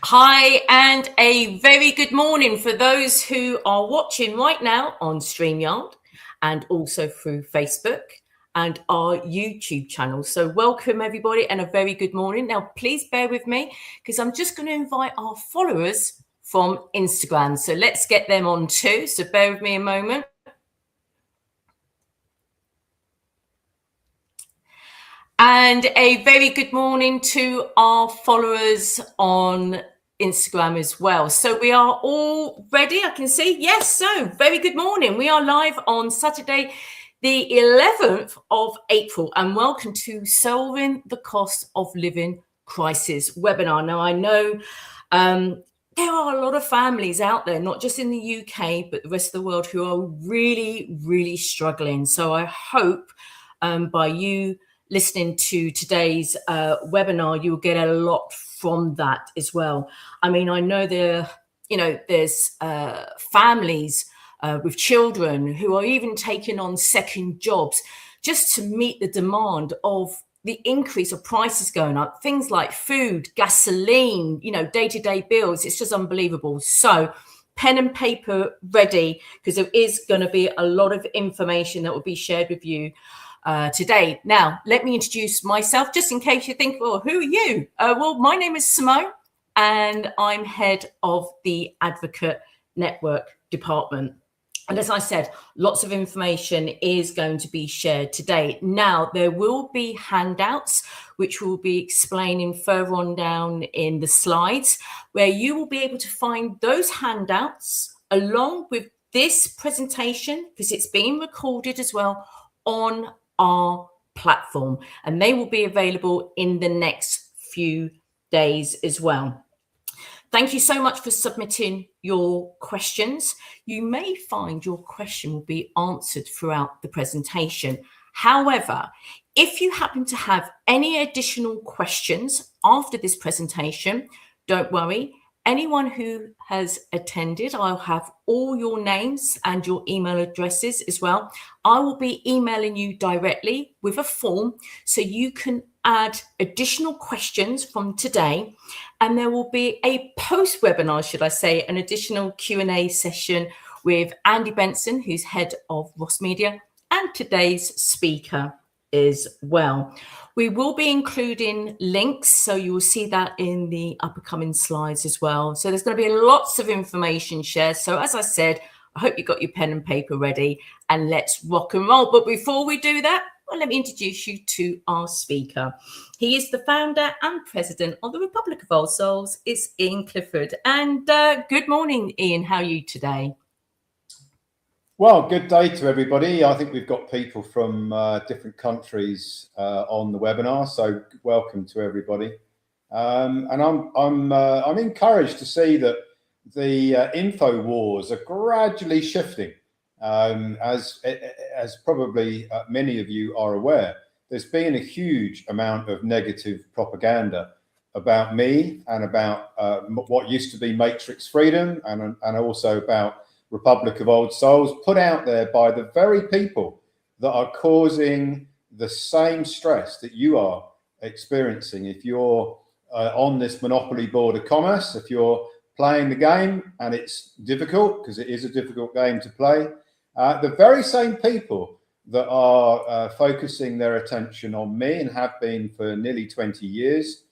Hi, and a very good morning for those who are watching right now on StreamYard and also through Facebook and our YouTube channel. So, welcome everybody, and a very good morning. Now, please bear with me because I'm just going to invite our followers from Instagram. So, let's get them on too. So, bear with me a moment. And a very good morning to our followers on Instagram as well. So we are all ready, I can see. Yes, so very good morning. We are live on Saturday, the 11th of April, and welcome to Solving the Cost of Living Crisis webinar. Now, I know there are a lot of families out there, not just in the UK, but the rest of the world, who are really, really struggling. So I hope by you listening to today's webinar, you'll get a lot from that as well. I mean, I know there's families with children who are even taking on second jobs just to meet the demand of the increase of prices going up, things like food, gasoline, day-to-day bills. It's just unbelievable. So pen and paper ready, because there is going to be a lot of information that will be shared with you today. Now, let me introduce myself, just in case you think, well, who are you? Well, my name is Simone, and I'm head of the Advocate Network Department. And as I said, lots of information is going to be shared today. Now, there will be handouts, which we'll be explaining further on down in the slides, where you will be able to find those handouts along with this presentation, because it's being recorded as well, on our platform, and they will be available in the next few days as well. Thank you so much for submitting your questions. You may find your question will be answered throughout the presentation. However, if you happen to have any additional questions after this presentation, don't worry. Anyone who has attended, I'll have all your names and your email addresses as well. I will be emailing you directly with a form so you can add additional questions from today, and there will be a post-webinar, should I say, an additional Q&A session with Andy Benson, who's head of Ross Media, and today's speaker as well. We will be including links, so you will see that in the upcoming slides as well. So there's going to be lots of information shared. So as I said, I hope you got your pen and paper ready, and let's rock and roll. But before we do that, well, let me introduce you to our speaker. He is the founder and president of the Republic of Old Souls. It's Ian Clifford. And good morning, Ian. How are you today? Well, good day to everybody. I think we've got people from different countries on the webinar, so welcome to everybody. And I'm encouraged to see that the info wars are gradually shifting. As probably many of you are aware, there's been a huge amount of negative propaganda about me and about what used to be Matrix Freedom, and also about Republic of Old Souls, put out there by the very people that are causing the same stress that you are experiencing. If you're on this monopoly board of commerce, if you're playing the game, and it's difficult because it is a difficult game to play, the very same people that are focusing their attention on me and have been for nearly 20 years,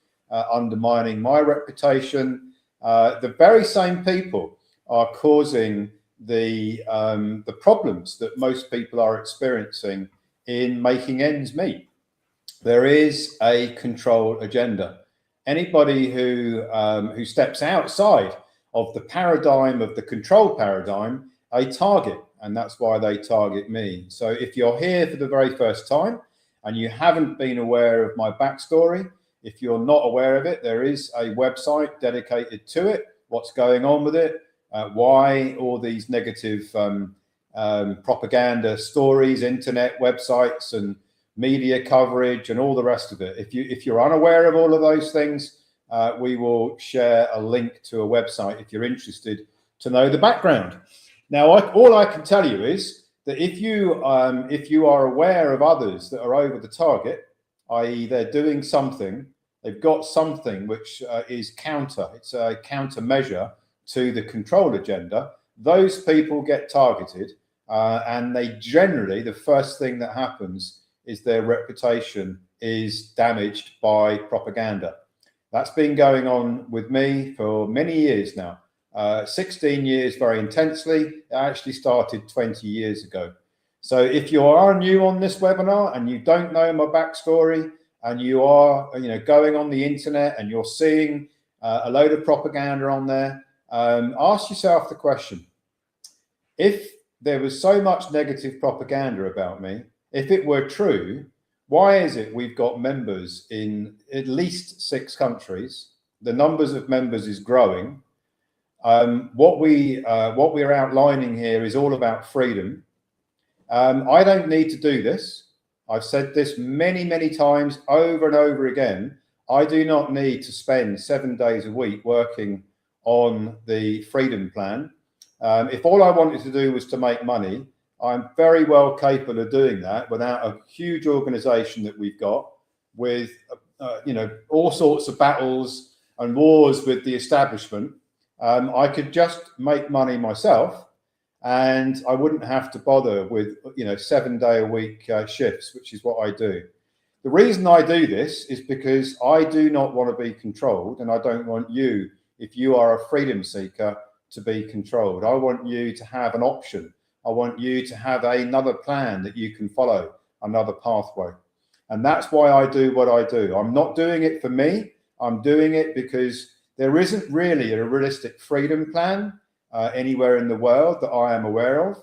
undermining my reputation, the very same people are causing the problems that most people are experiencing in making ends meet. There is a control agenda. Anybody who steps outside of the paradigm of the control paradigm, a target, and that's why they target me. So if you're here for the very first time and you haven't been aware of my backstory, if you're not aware of it, there is a website dedicated to it, what's going on with it, why all these negative propaganda stories, internet websites and media coverage and all the rest of it. If you're unaware of all of those things, we will share a link to a website if you're interested to know the background. Now, all I can tell you is that if you are aware of others that are over the target, i.e. they're doing something they've got something which is it's a countermeasure to the control agenda. Those people get targeted, and they generally, the first thing that happens is their reputation is damaged by propaganda. That's been going on with me for many years now. 16 years very intensely. It actually started 20 years ago. So if you are new on this webinar and you don't know my backstory, and you are going on the internet and you're seeing a load of propaganda on there, ask yourself the question: if there was so much negative propaganda about me, if it were true, why is it we've got members in at least 6 countries? The numbers of members is growing. What we're outlining here is all about freedom. I don't need to do this. I've said this many, many times over and over again. I do not need to spend 7 days a week working on the freedom plan. If all I wanted to do was to make money, I'm very well capable of doing that without a huge organization that we've got with, all sorts of battles and wars with the establishment. I could just make money myself, and I wouldn't have to bother with 7-day-a-week shifts, which is what I do. The reason I do this is because I do not want to be controlled, and I don't want you, if you are a freedom seeker, to be controlled. I want you to have an option. I want you to have another plan that you can follow, another pathway. And that's why I do what I do. I'm not doing it for me. I'm doing it because there isn't really a realistic freedom plan anywhere in the world that I am aware of.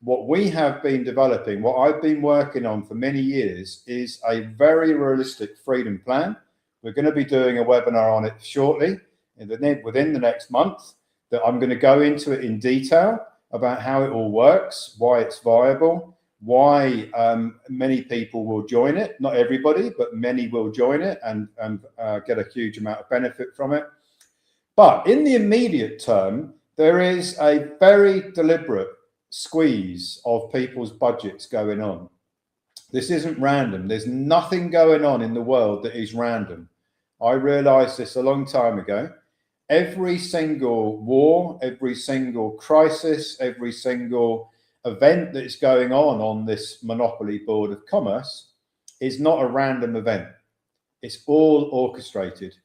What we have been developing, what I've been working on for many years, is a very realistic freedom plan. We're going to be doing a webinar on it shortly, within the next month, that I'm going to go into it in detail about how it all works, why it's viable, why many people will join it. Not everybody, but many will join it and get a huge amount of benefit from it. But in the immediate term, there is a very deliberate squeeze of people's budgets going on. This isn't random. There's nothing going on in the world that is random. I realized this a long time ago. Every single war, every single crisis, every single event that's going on this monopoly board of commerce is not a random event. It's all orchestrated.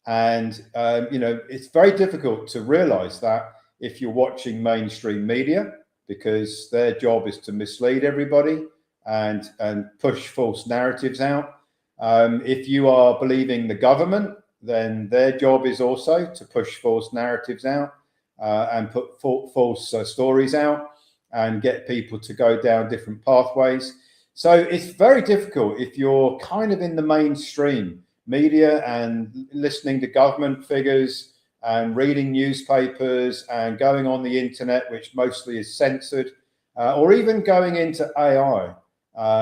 And, it's very difficult to realize that if you're watching mainstream media, because their job is to mislead everybody and push false narratives out. If you are believing the government, then their job is also to push false narratives out and put false stories out and get people to go down different pathways. So it's very difficult if you're kind of in the mainstream media and listening to government figures and reading newspapers and going on the internet, which mostly is censored, or even going into AI,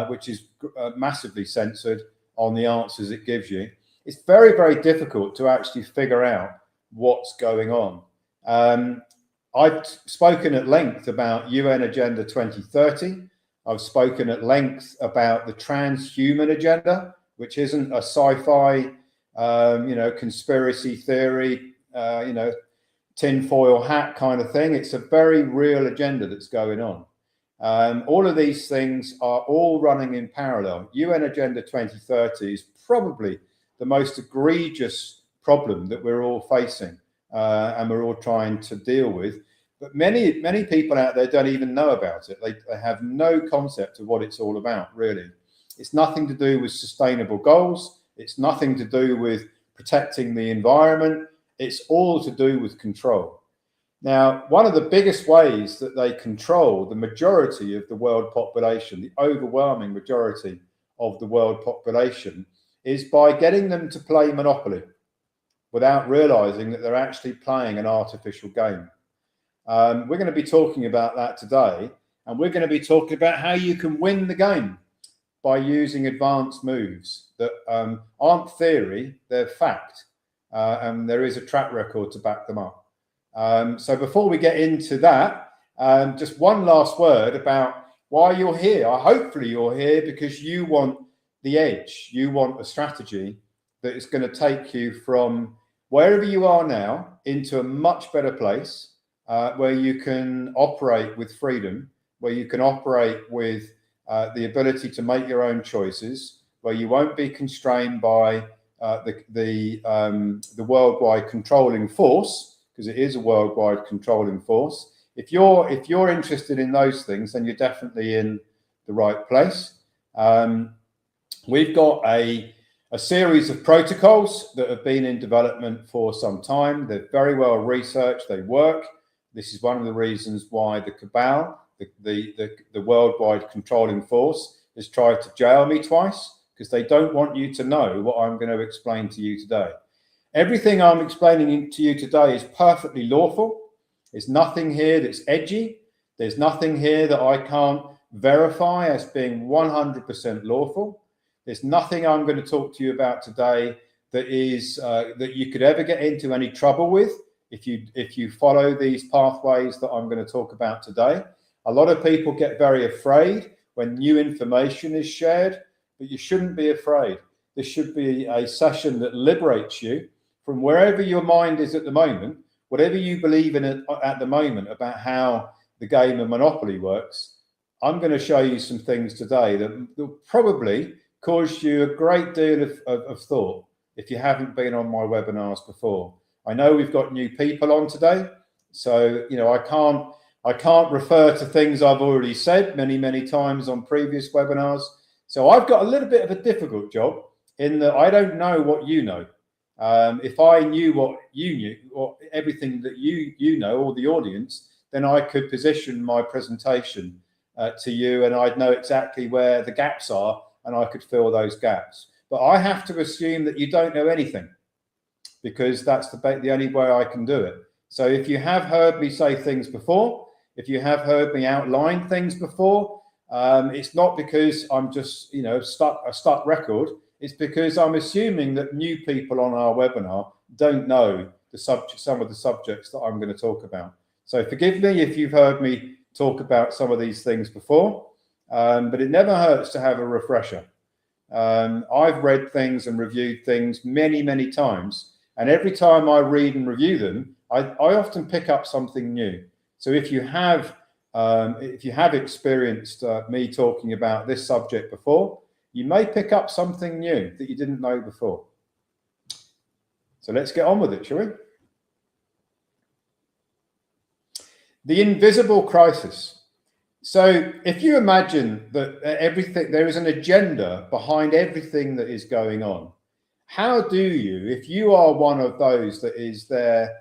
which is massively censored on the answers it gives you. It's very, very difficult to actually figure out what's going on. I've spoken at length about UN Agenda 2030. I've spoken at length about the transhuman agenda, which isn't a sci-fi, conspiracy theory, tinfoil hat kind of thing. It's a very real agenda that's going on. All of these things are all running in parallel. UN Agenda 2030 is probably the most egregious problem that we're all facing and we're all trying to deal with. But many, many people out there don't even know about it. They have no concept of what it's all about, really. It's nothing to do with sustainable goals. It's nothing to do with protecting the environment. It's all to do with control. Now, one of the biggest ways that they control the majority of the world population, the overwhelming majority of the world population, is by getting them to play Monopoly without realizing that they're actually playing an artificial game. We're going to be talking about that today, and we're going to be talking about how you can win the game by using advanced moves that aren't theory, they're fact, and there is a track record to back them up. So before we get into that, just one last word about why you're here. Hopefully you're here because you want the edge, you want a strategy that is going to take you from wherever you are now into a much better place, where you can operate with freedom, where you can operate with the ability to make your own choices, where you won't be constrained by the worldwide controlling force, because it is a worldwide controlling force. If you're interested in those things, then you're definitely in the right place. We've got a series of protocols that have been in development for some time. They're very well researched. They work. This is one of the reasons why the cabal, the worldwide controlling force, has tried to jail me twice, because they don't want you to know what I'm going to explain to you today. Everything I'm explaining to you today is perfectly lawful. There's nothing here that's edgy. There's nothing here that I can't verify as being 100% lawful. There's nothing I'm going to talk to you about today that is that you could ever get into any trouble with if you follow these pathways that I'm going to talk about today. A lot of people get very afraid when new information is shared, but you shouldn't be afraid. This should be a session that liberates you from wherever your mind is at the moment, whatever you believe in at the moment about how the game of Monopoly works. I'm going to show you some things today that will probably cause you a great deal of thought if you haven't been on my webinars before. I know we've got new people on today, so I can't refer to things I've already said many times on previous webinars. So I've got a little bit of a difficult job in that I don't know what you know. If I knew what you knew, or everything that you know, or the audience, then I could position my presentation to you, and I'd know exactly where the gaps are, and I could fill those gaps. But I have to assume that you don't know anything, because that's the only way I can do it. So if you have heard me say things before, if you have heard me outline things before, it's not because I'm just a stuck record. It's because I'm assuming that new people on our webinar don't know some of the subjects that I'm going to talk about. So forgive me if you've heard me talk about some of these things before, but it never hurts to have a refresher. I've read things and reviewed things many times, and every time I read and review them, I often pick up something new. So if you have experienced me talking about this subject before, you may pick up something new that you didn't know before. So let's get on with it, shall we? The invisible crisis. So if you imagine that there is an agenda behind everything that is going on, how do you, if you are one of those that is there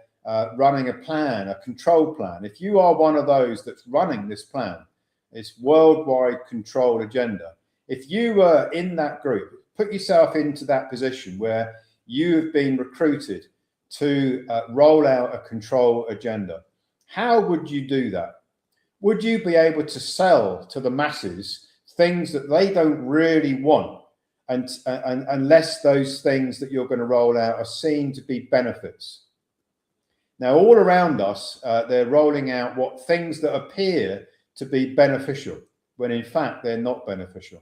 running a plan, a control plan, if you are one of those that's running this plan, this worldwide control agenda, if you were in that group, put yourself into that position where you have been recruited to roll out a control agenda, how would you do that? Would you be able to sell to the masses things that they don't really want, and unless those things that you're going to roll out are seen to be benefits? Now, all around us, they're rolling out what things that appear to be beneficial, when in fact they're not beneficial.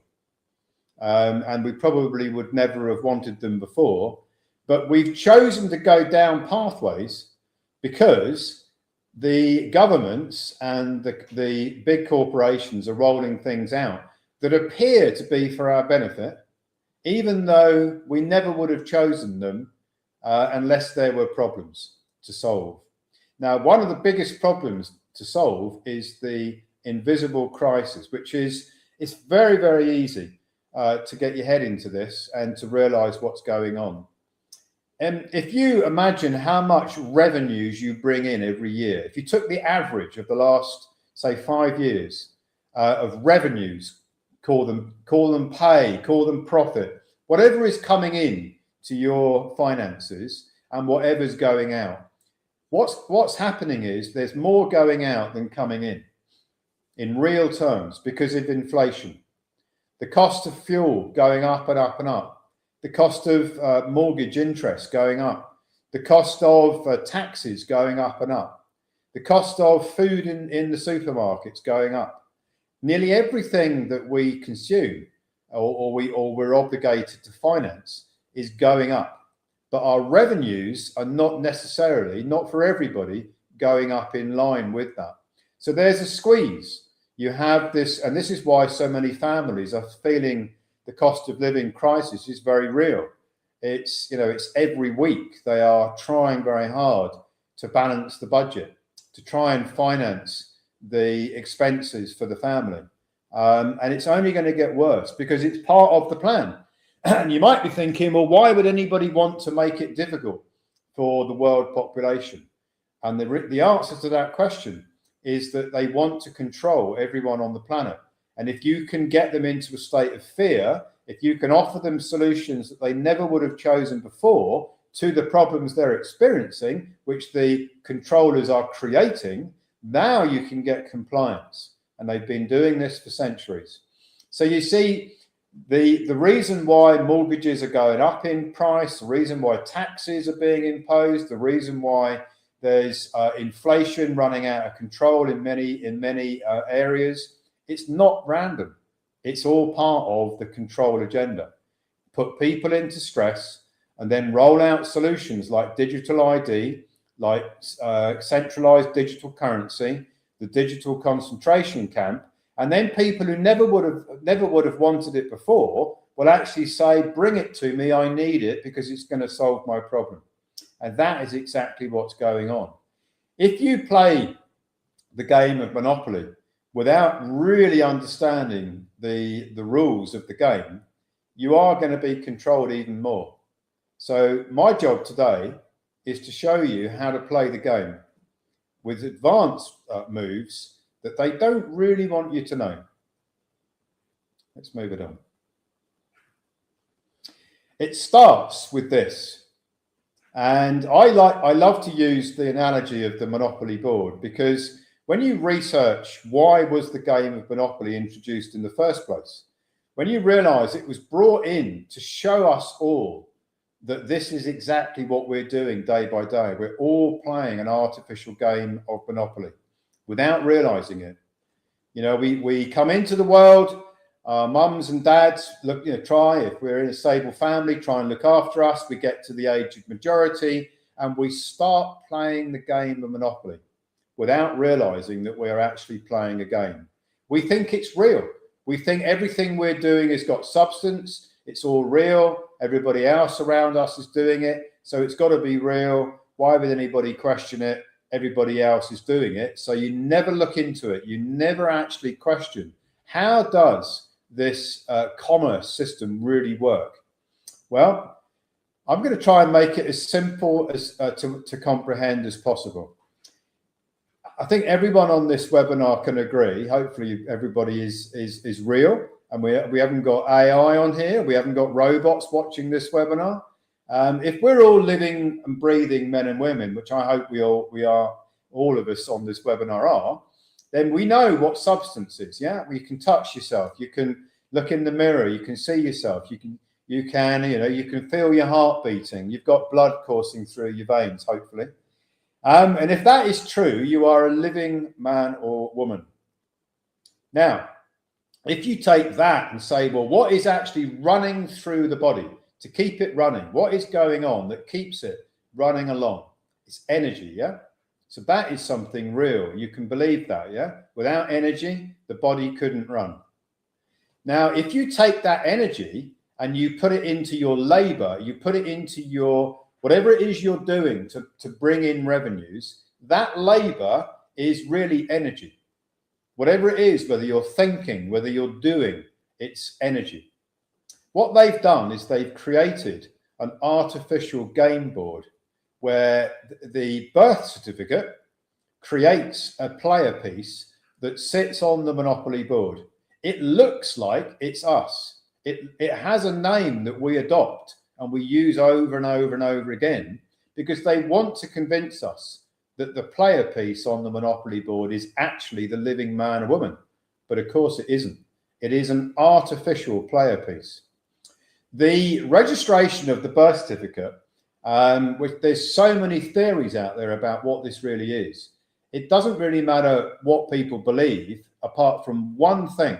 And we probably would never have wanted them before, but we've chosen to go down pathways because the governments and the big corporations are rolling things out that appear to be for our benefit, even though we never would have chosen them unless there were problems to solve. Now, one of the biggest problems to solve is the invisible crisis, which is, it's very easy to get your head into this and to realize what's going on. And if you imagine how much revenues you bring in every year, if you took the average of the last, say, 5 years of revenues, call them pay, call them profit, whatever is coming in to your finances and whatever's going out, what's happening is there's more going out than coming in real terms, because of inflation. The cost of fuel going up and up and up. The cost of mortgage interest going up. The cost of taxes going up and up. The cost of food in the supermarkets going up. Nearly everything that we consume or we're obligated to finance is going up, but our revenues are not necessarily, not for everybody, going up in line with that. So there's a squeeze. You have this, and this is why so many families are feeling the cost of living crisis is very real. It's, you know, it's every week they are trying very hard to balance the budget, to try and finance the expenses for the family. And it's only going to get worse because it's part of the plan. And you might be thinking, well, why would anybody want to make it difficult for the world population? And the answer to that question is that they want to control everyone on the planet. And if you can get them into a state of fear, if you can offer them solutions that they never would have chosen before to the problems they're experiencing, which the controllers are creating, now you can get compliance. And they've been doing this for centuries. So you see, the reason why mortgages are going up in price, the reason why taxes are being imposed, the reason why there's inflation running out of control in many areas, it's not random. It's all part of the control agenda. Put people into stress and then roll out solutions like digital ID, like centralized digital currency, the digital concentration camp, and then people who never would have wanted it before will actually say, bring it to me, I need it because it's going to solve my problem. And that is exactly what's going on. If you play the game of Monopoly without really understanding the rules of the game, you are going to be controlled even more. So my job today is to show you how to play the game with advanced moves that they don't really want you to know. Let's move it on. It starts with this. And I love to use the analogy of the Monopoly board, because when you research why was the game of Monopoly introduced in the first place, when you realize it was brought in to show us all that this is exactly what we're doing day by day. We're all playing an artificial game of Monopoly without realizing it. You know, we come into the world, mums and dads try, if we're in a stable family, try and look after us. We get to the age of majority and we start playing the game of Monopoly without realizing that we're actually playing a game. We think it's real. We think everything we're doing has got substance. It's all real. Everybody else around us is doing it. So it's got to be real. Why would anybody question it? Everybody else is doing it. So you never look into it. You never actually question, how does this commerce system really work? Well, I'm going to try and make it as simple as to comprehend as possible. I think everyone on this webinar can agree. Hopefully everybody is real. And we haven't got AI on here. We haven't got robots watching this webinar. If we're all living and breathing men and women, which I hope we are, all of us on this webinar are, then we know what substance is. Yeah, you can touch yourself. You can look in the mirror. You can see yourself. You can feel your heart beating. You've got blood coursing through your veins, hopefully. And if that is true, you are a living man or woman. Now, if you take that and say, well, what is actually running through the body to keep it running? What is going on that keeps it running along? It's energy, yeah? So that is something real. You can believe that, yeah? Without energy, the body couldn't run. Now, if you take that energy and you put it into your labor, you put it into your, whatever it is you're doing to bring in revenues, that labor is really energy. Whatever it is, whether you're thinking, whether you're doing, it's energy. What they've done is they've created an artificial game board where the birth certificate creates a player piece that sits on the Monopoly board. It looks like it's us. It has a name that we adopt and we use over and over and over again because they want to convince us that the player piece on the Monopoly board is actually the living man or woman. But of course it isn't. It is an artificial player piece. The registration of the birth certificate, which there's so many theories out there about what this really is. It doesn't really matter what people believe, apart from one thing.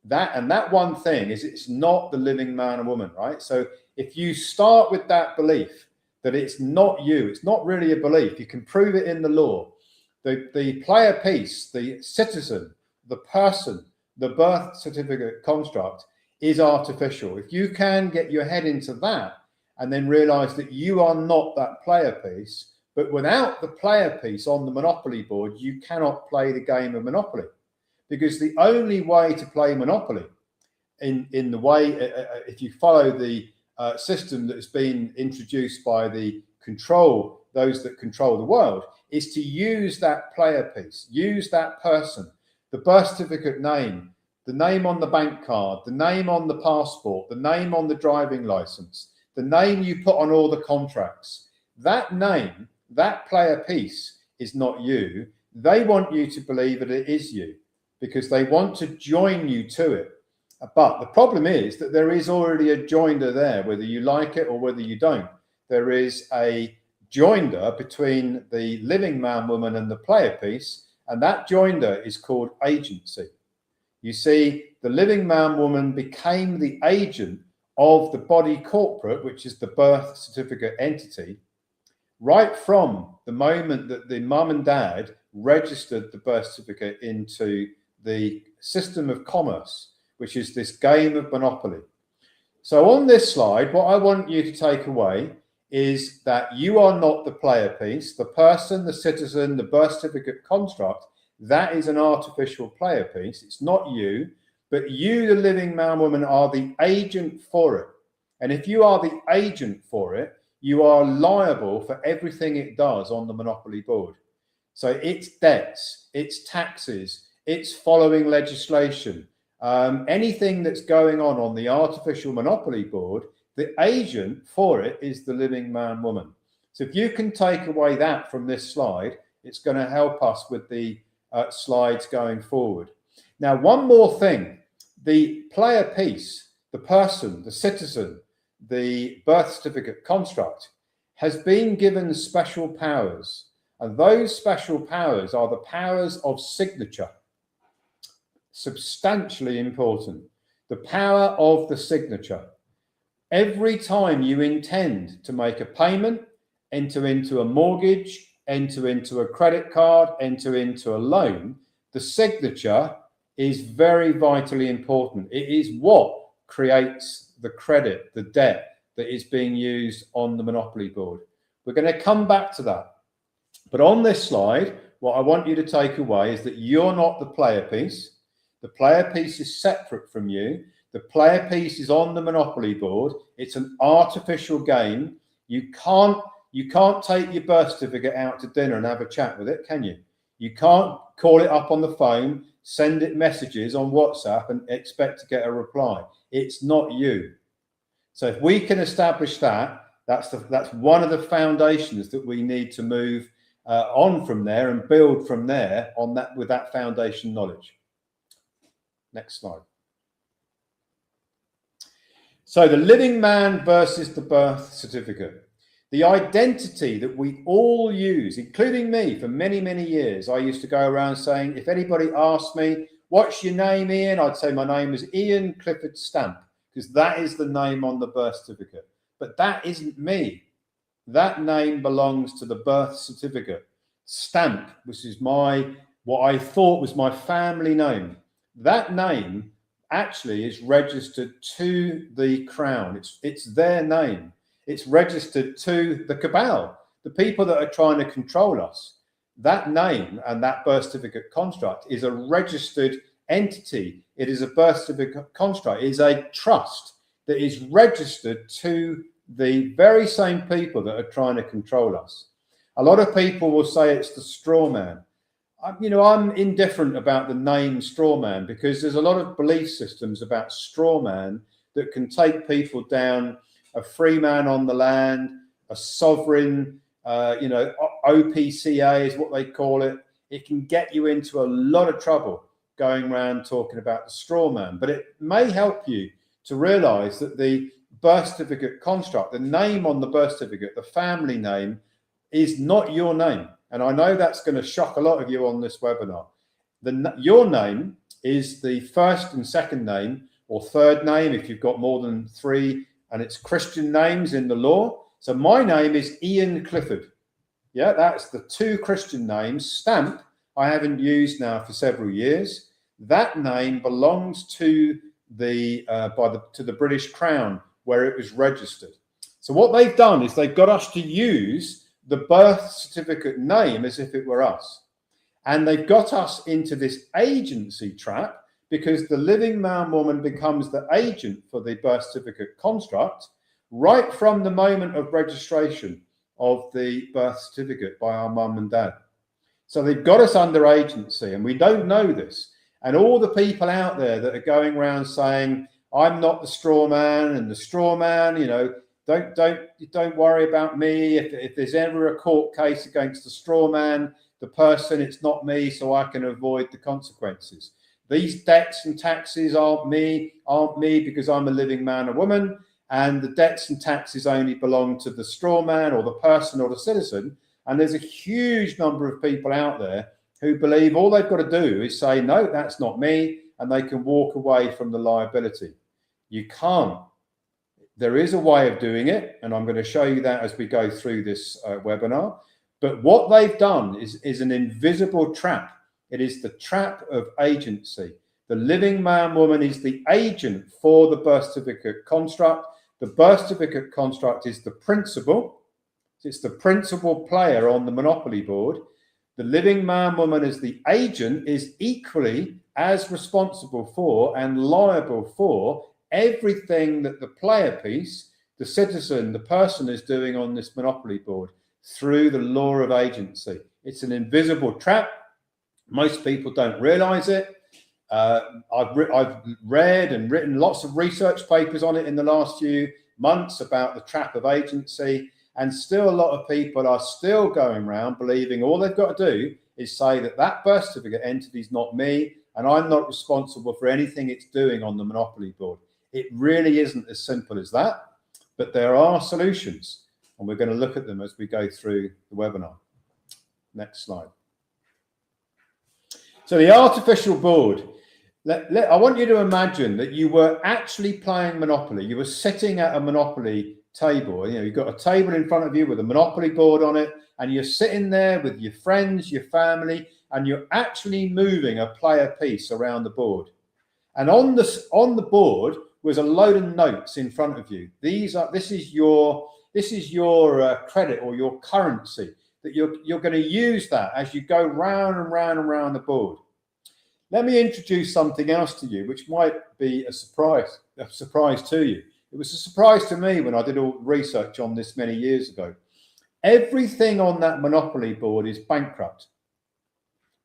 That one thing is it's not the living man or woman, right? So if you start with that belief that it's not you, it's not really a belief, you can prove it in the law. The player piece, the citizen, the person, the birth certificate construct is artificial. If you can get your head into that and then realize that you are not that player piece, but without the player piece on the Monopoly board, you cannot play the game of Monopoly. Because the only way to play Monopoly in the way, if you follow the system that's been introduced by those that control the world, is to use that player piece, use that person, the birth certificate name, the name on the bank card, the name on the passport, the name on the driving license, the name you put on all the contracts. That name, that player piece is not you. They want you to believe that it is you because they want to join you to it. But the problem is that there is already a joinder there, whether you like it or whether you don't. There is a joinder between the living man, woman and the player piece, and that joinder is called agency. You see, the living man, woman became the agent of the body corporate, which is the birth certificate entity, right from the moment that the mum and dad registered the birth certificate into the system of commerce, which is this game of Monopoly. So on this slide, what I want you to take away is that you are not the player piece, the person, the citizen, the birth certificate construct. That is an artificial player piece. It's not you, but you, the living man, woman, are the agent for it. And if you are the agent for it, you are liable for everything it does on the Monopoly board. So its debts, its taxes, its following legislation, anything that's going on the artificial Monopoly board, the agent for it is the living man, woman. So if you can take away that from this slide, it's going to help us with the slides going forward. Now, one more thing, the player piece, the person, the citizen, the birth certificate construct has been given special powers. And those special powers are the powers of signature. Substantially important. The power of the signature. Every time you intend to make a payment, enter into a mortgage, enter into a credit card, enter into a loan, the signature is very vitally important. It is what creates the credit, the debt that is being used on the Monopoly board. We're going to come back to that. But on this slide, what I want you to take away is that you're not the player piece. The player piece is separate from you. The player piece is on the Monopoly board. It's an artificial game. You can't take your birth certificate out to dinner and have a chat with it, can you? You can't call it up on the phone, send it messages on WhatsApp and expect to get a reply. It's not you. So if we can establish that, that's one of the foundations that we need to move on from there and build from there on that with that foundation knowledge. Next slide. So the living man versus the birth certificate. The identity that we all use, including me, for many, many years, I used to go around saying, if anybody asked me, what's your name, Ian? I'd say my name is Ian Clifford Stamp, because that is the name on the birth certificate. But that isn't me. That name belongs to the birth certificate. Stamp, which is what I thought was my family name. That name actually is registered to the Crown. It's their name. It's registered to the cabal, the people that are trying to control us. That name and that birth certificate construct is a registered entity. It is a birth certificate construct. It is a trust that is registered to the very same people that are trying to control us. A lot of people will say it's the straw man. I'm indifferent about the name straw man because there's a lot of belief systems about straw man that can take people down a free man on the land, a sovereign, OPCA is what they call it. It can get you into a lot of trouble going around talking about the straw man, but it may help you to realize that the birth certificate construct, the name on the birth certificate, the family name is not your name. And I know that's going to shock a lot of you on this webinar. Your name is the first and second name or third name if you've got more than 3 and it's Christian names in the law. So my name is Ian Clifford. Yeah, that's the 2 Christian names stamped. I haven't used now for several years. That name belongs to the British Crown, where it was registered. So what they've done is they've got us to use the birth certificate name as if it were us. And they've got us into this agency trap because the living man woman becomes the agent for the birth certificate construct right from the moment of registration of the birth certificate by our mum and dad. So they've got us under agency, and we don't know this. And all the people out there that are going around saying, I'm not the straw man, and the straw man, you know, don't worry about me. If there's ever a court case against the straw man, the person, it's not me, so I can avoid the consequences. These debts and taxes aren't me because I'm a living man or woman, and the debts and taxes only belong to the straw man or the person or the citizen. And there's a huge number of people out there who believe all they've got to do is say, no, that's not me, and they can walk away from the liability. You can't. There is a way of doing it, and I'm going to show you that as we go through this webinar. But what they've done is an invisible trap. It is the trap of agency. The living man woman is the agent for the birth certificate construct. The birth certificate construct is the principal. It's the principal player on the monopoly board. The living man woman as the agent is equally as responsible for and liable for everything that the player piece, the citizen, the person is doing on this monopoly board through the law of agency. It's an invisible trap. Most people don't realize it. I've read and written lots of research papers on it in the last few months about the trap of agency, and still a lot of people are still going around believing all they've got to do is say that that birth certificate entity is not me and I'm not responsible for anything it's doing on the monopoly board. It really isn't as simple as that, but there are solutions, and we're going to look at them as we go through the webinar. Next slide. So the artificial board. I want you to imagine that you were actually playing Monopoly. You were sitting at a Monopoly table. You know, you've got a table in front of you with a Monopoly board on it, and you're sitting there with your friends, your family, and you're actually moving a player piece around the board. And on the board was a load of notes in front of you. This is your credit or your currency that you're going to use that as you go round and round and round the board. Let me introduce something else to you, which might be a surprise to you. It was a surprise to me when I did all the research on this many years ago. Everything on that Monopoly board is bankrupt.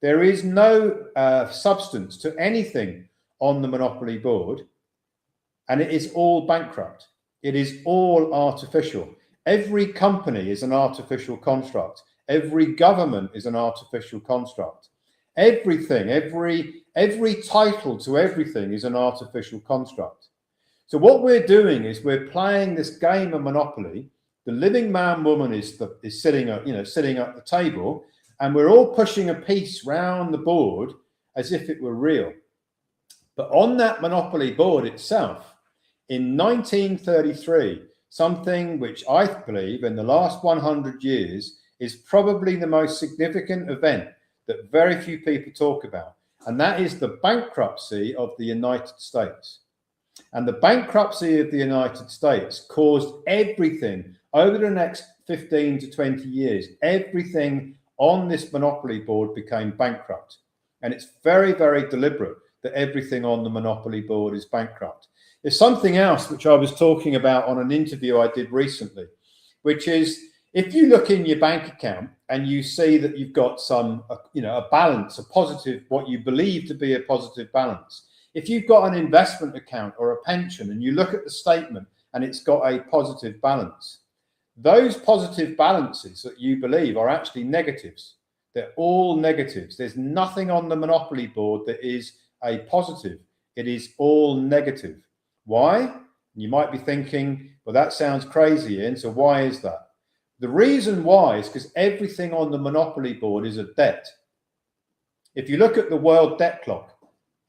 There is no substance to anything on the Monopoly board, and it is all bankrupt. It is all artificial. Every company is an artificial construct. Every government is an artificial construct. Everything, every title to everything is an artificial construct. So what we're doing is we're playing this game of Monopoly. The living man woman is sitting at the table, and we're all pushing a piece round the board as if it were real. But on that Monopoly board itself, in 1933, something which I believe in the last 100 years is probably the most significant event that very few people talk about, and that is the bankruptcy of the United States. And the bankruptcy of the United States caused everything over the next 15 to 20 years. Everything on this Monopoly board became bankrupt. And it's very, very deliberate that everything on the Monopoly board is bankrupt. There's something else which I was talking about on an interview I did recently, which is if you look in your bank account and you see that you've got a balance, a positive, what you believe to be a positive balance. If you've got an investment account or a pension and you look at the statement and it's got a positive balance, those positive balances that you believe are actually negatives. They're all negatives. There's nothing on the Monopoly board that is a positive. It is all negative. Why? You might be thinking, well, that sounds crazy, Ian. So why is that? The reason why is because everything on the Monopoly board is a debt. If you look at the World Debt Clock,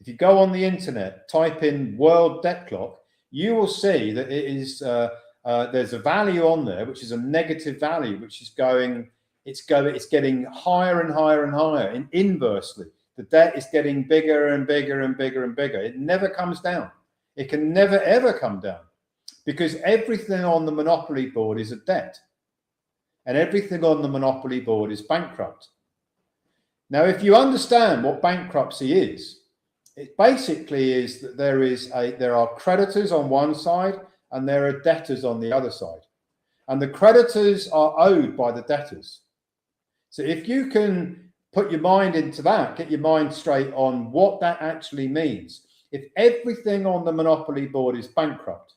if you go on the internet, type in World Debt Clock, you will see that it is there's a value on there which is a negative value, which is it's getting higher and higher and higher. And inversely, the debt is getting bigger and bigger and bigger and bigger. It never comes down. It can never ever come down, because everything on the monopoly board is a debt, and everything on the monopoly board is bankrupt. Now, if you understand what bankruptcy is, it basically is that there are creditors on one side and there are debtors on the other side, and the creditors are owed by the debtors. So if you can put your mind into that, get your mind straight on what that actually means. If everything on the monopoly board is bankrupt,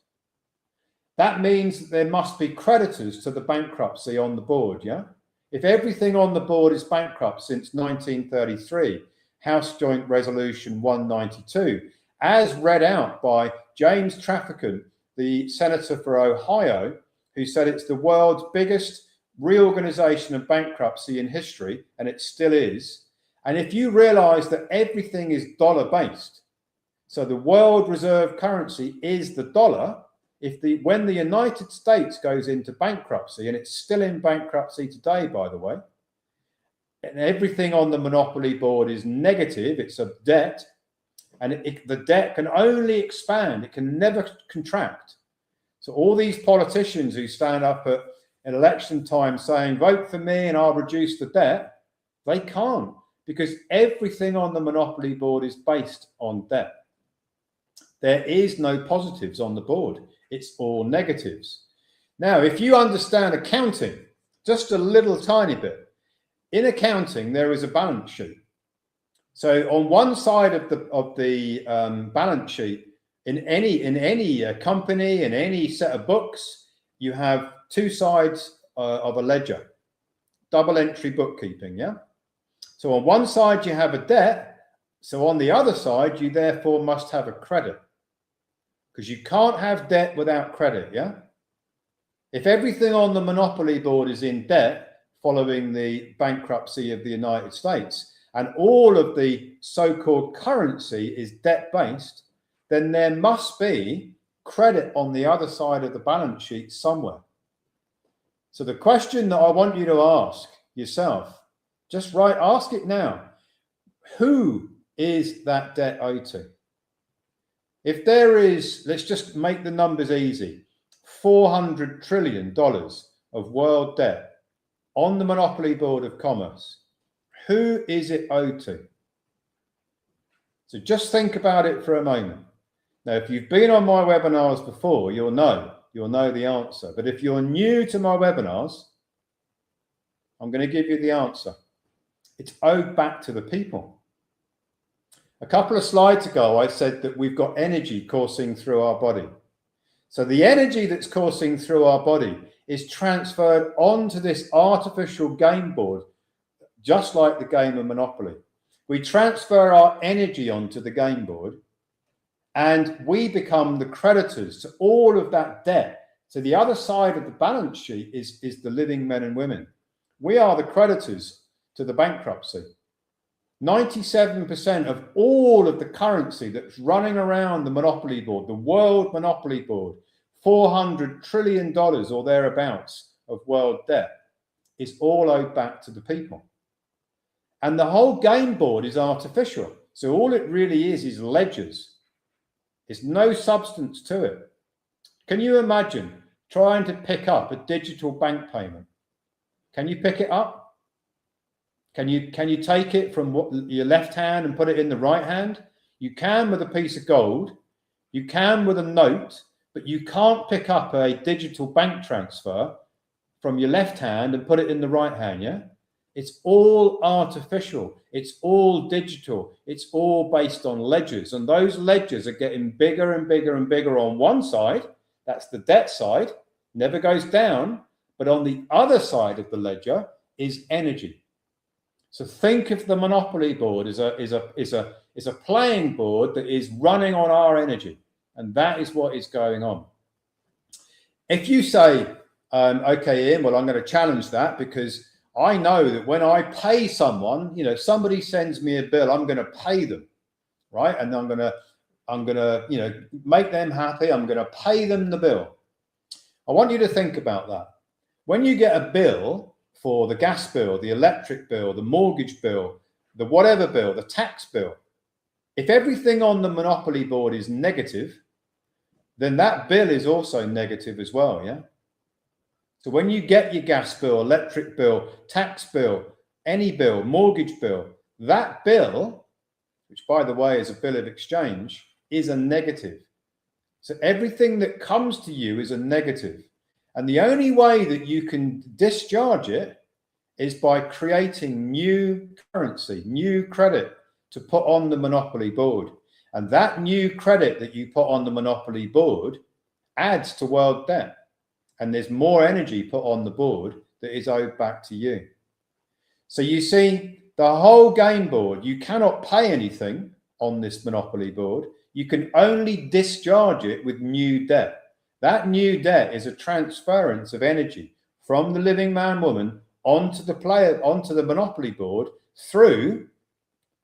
that means that there must be creditors to the bankruptcy on the board, yeah? If everything on the board is bankrupt since 1933, House Joint Resolution 192, as read out by James Traficant, the senator for Ohio, who said it's the world's biggest reorganization of bankruptcy in history, and it still is. And if you realize that everything is dollar-based, so the world reserve currency is the dollar, when the United States goes into bankruptcy, and it's still in bankruptcy today, by the way, and everything on the monopoly board is negative, it's a debt, and the debt can only expand, it can never contract. So all these politicians who stand up at election time saying, vote for me and I'll reduce the debt, they can't, because everything on the monopoly board is based on debt. There is no positives on the board. It's all negatives. Now, if you understand accounting, just a little tiny bit, in accounting, there is a balance sheet. So on one side of the balance sheet, in any company, in any set of books, you have two sides of a ledger, double entry bookkeeping, yeah? So on one side, you have a debt. So on the other side, you therefore must have a credit, because you can't have debt without credit, yeah? If everything on the monopoly board is in debt following the bankruptcy of the United States, and all of the so-called currency is debt-based, then there must be credit on the other side of the balance sheet somewhere. So the question that I want you to ask yourself, ask it now. Who is that debt owed to? If there is, let's just make the numbers easy, $400 trillion of world debt on the Monopoly Board of Commerce, who is it owed to? So just think about it for a moment. Now, if you've been on my webinars before, you'll know the answer. But if you're new to my webinars, I'm going to give you the answer. It's owed back to the people. A couple of slides ago, I said that we've got energy coursing through our body. So the energy that's coursing through our body is transferred onto this artificial game board, just like the game of Monopoly. We transfer our energy onto the game board, and we become the creditors to all of that debt. So the other side of the balance sheet is the living men and women. We are the creditors to the bankruptcy. 97% of all of the currency that's running around the monopoly board, the world monopoly board, $400 trillion or thereabouts of world debt, is all owed back to the people. And the whole game board is artificial. So all it really is ledgers. There's no substance to it. Can you imagine trying to pick up a digital bank payment? Can you pick it up? Can you take it from your left hand and put it in the right hand? You can with a piece of gold. You can with a note, but you can't pick up a digital bank transfer from your left hand and put it in the right hand, yeah? It's all artificial. It's all digital. It's all based on ledgers. And those ledgers are getting bigger and bigger and bigger on one side. That's the debt side. Never goes down. But on the other side of the ledger is energy. So think of the monopoly board as a playing board that is running on our energy. And that is what is going on. If you say, okay, Ian, well, I'm going to challenge that, because I know that when I pay someone, somebody sends me a bill, I'm going to pay them, right? And I'm going to I'm going to, make them happy. I'm going to pay them the bill. I want you to think about that. When you get a bill for the gas bill, the electric bill, the mortgage bill, the whatever bill, the tax bill, if everything on the Monopoly board is negative, then that bill is also negative as well, yeah? So when you get your gas bill, electric bill, tax bill, any bill, mortgage bill, that bill, which by the way is a bill of exchange, is a negative. So everything that comes to you is a negative. And the only way that you can discharge it is by creating new currency, new credit to put on the Monopoly board. And that new credit that you put on the Monopoly board adds to world debt. And there's more energy put on the board that is owed back to you. So you see, the whole game board, you cannot pay anything on this Monopoly board. You can only discharge it with new debt. That new debt is a transference of energy from the living man woman onto the player, onto the Monopoly board through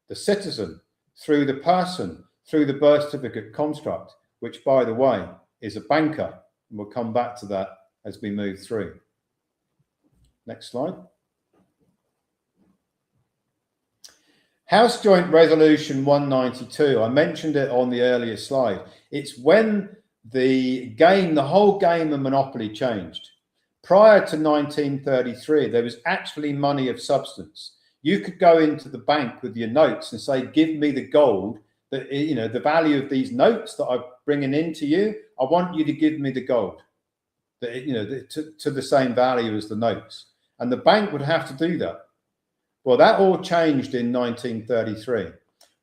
the citizen, through the person, through the birth certificate construct, which by the way is a banker. And we'll come back to that as we move through. Next slide. House Joint Resolution 192, I mentioned it on the earlier slide. It's when the whole game of Monopoly changed. Prior to 1933, there was actually money of substance. You could go into the bank with your notes and say, give me the gold, that, the value of these notes that I'm bringing into you, I want you to give me the gold, to the same value as the notes. And the bank would have to do that. Well, that all changed in 1933.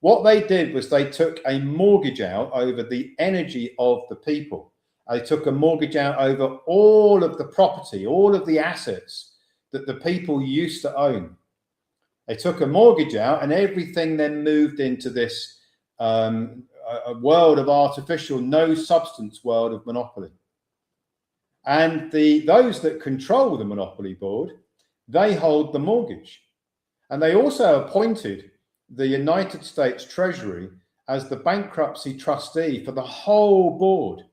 What they did was they took a mortgage out over the energy of the people. They took a mortgage out over all of the property, all of the assets that the people used to own. They took a mortgage out and everything then moved into this a world of artificial, no substance world of Monopoly. And those that control the Monopoly board, they hold the mortgage. And they also appointed the United States Treasury as the bankruptcy trustee for the whole board.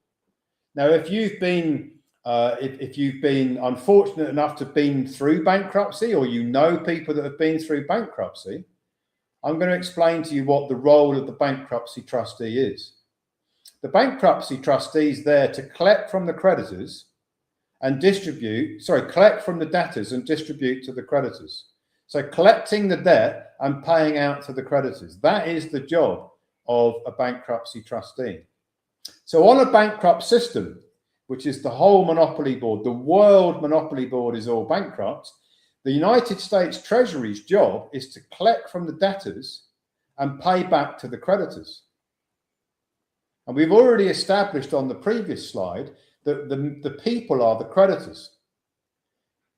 Now, if you've been unfortunate enough to have been through bankruptcy, or people that have been through bankruptcy, I'm going to explain to you what the role of the bankruptcy trustee is. The bankruptcy trustee is there to collect from the creditors and collect from the debtors and distribute to the creditors. So collecting the debt and paying out to the creditors. That is the job of a bankruptcy trustee. So on a bankrupt system, which is the whole Monopoly board, the world Monopoly board is all bankrupt, the United States Treasury's job is to collect from the debtors and pay back to the creditors. And we've already established on the previous slide that the people are the creditors.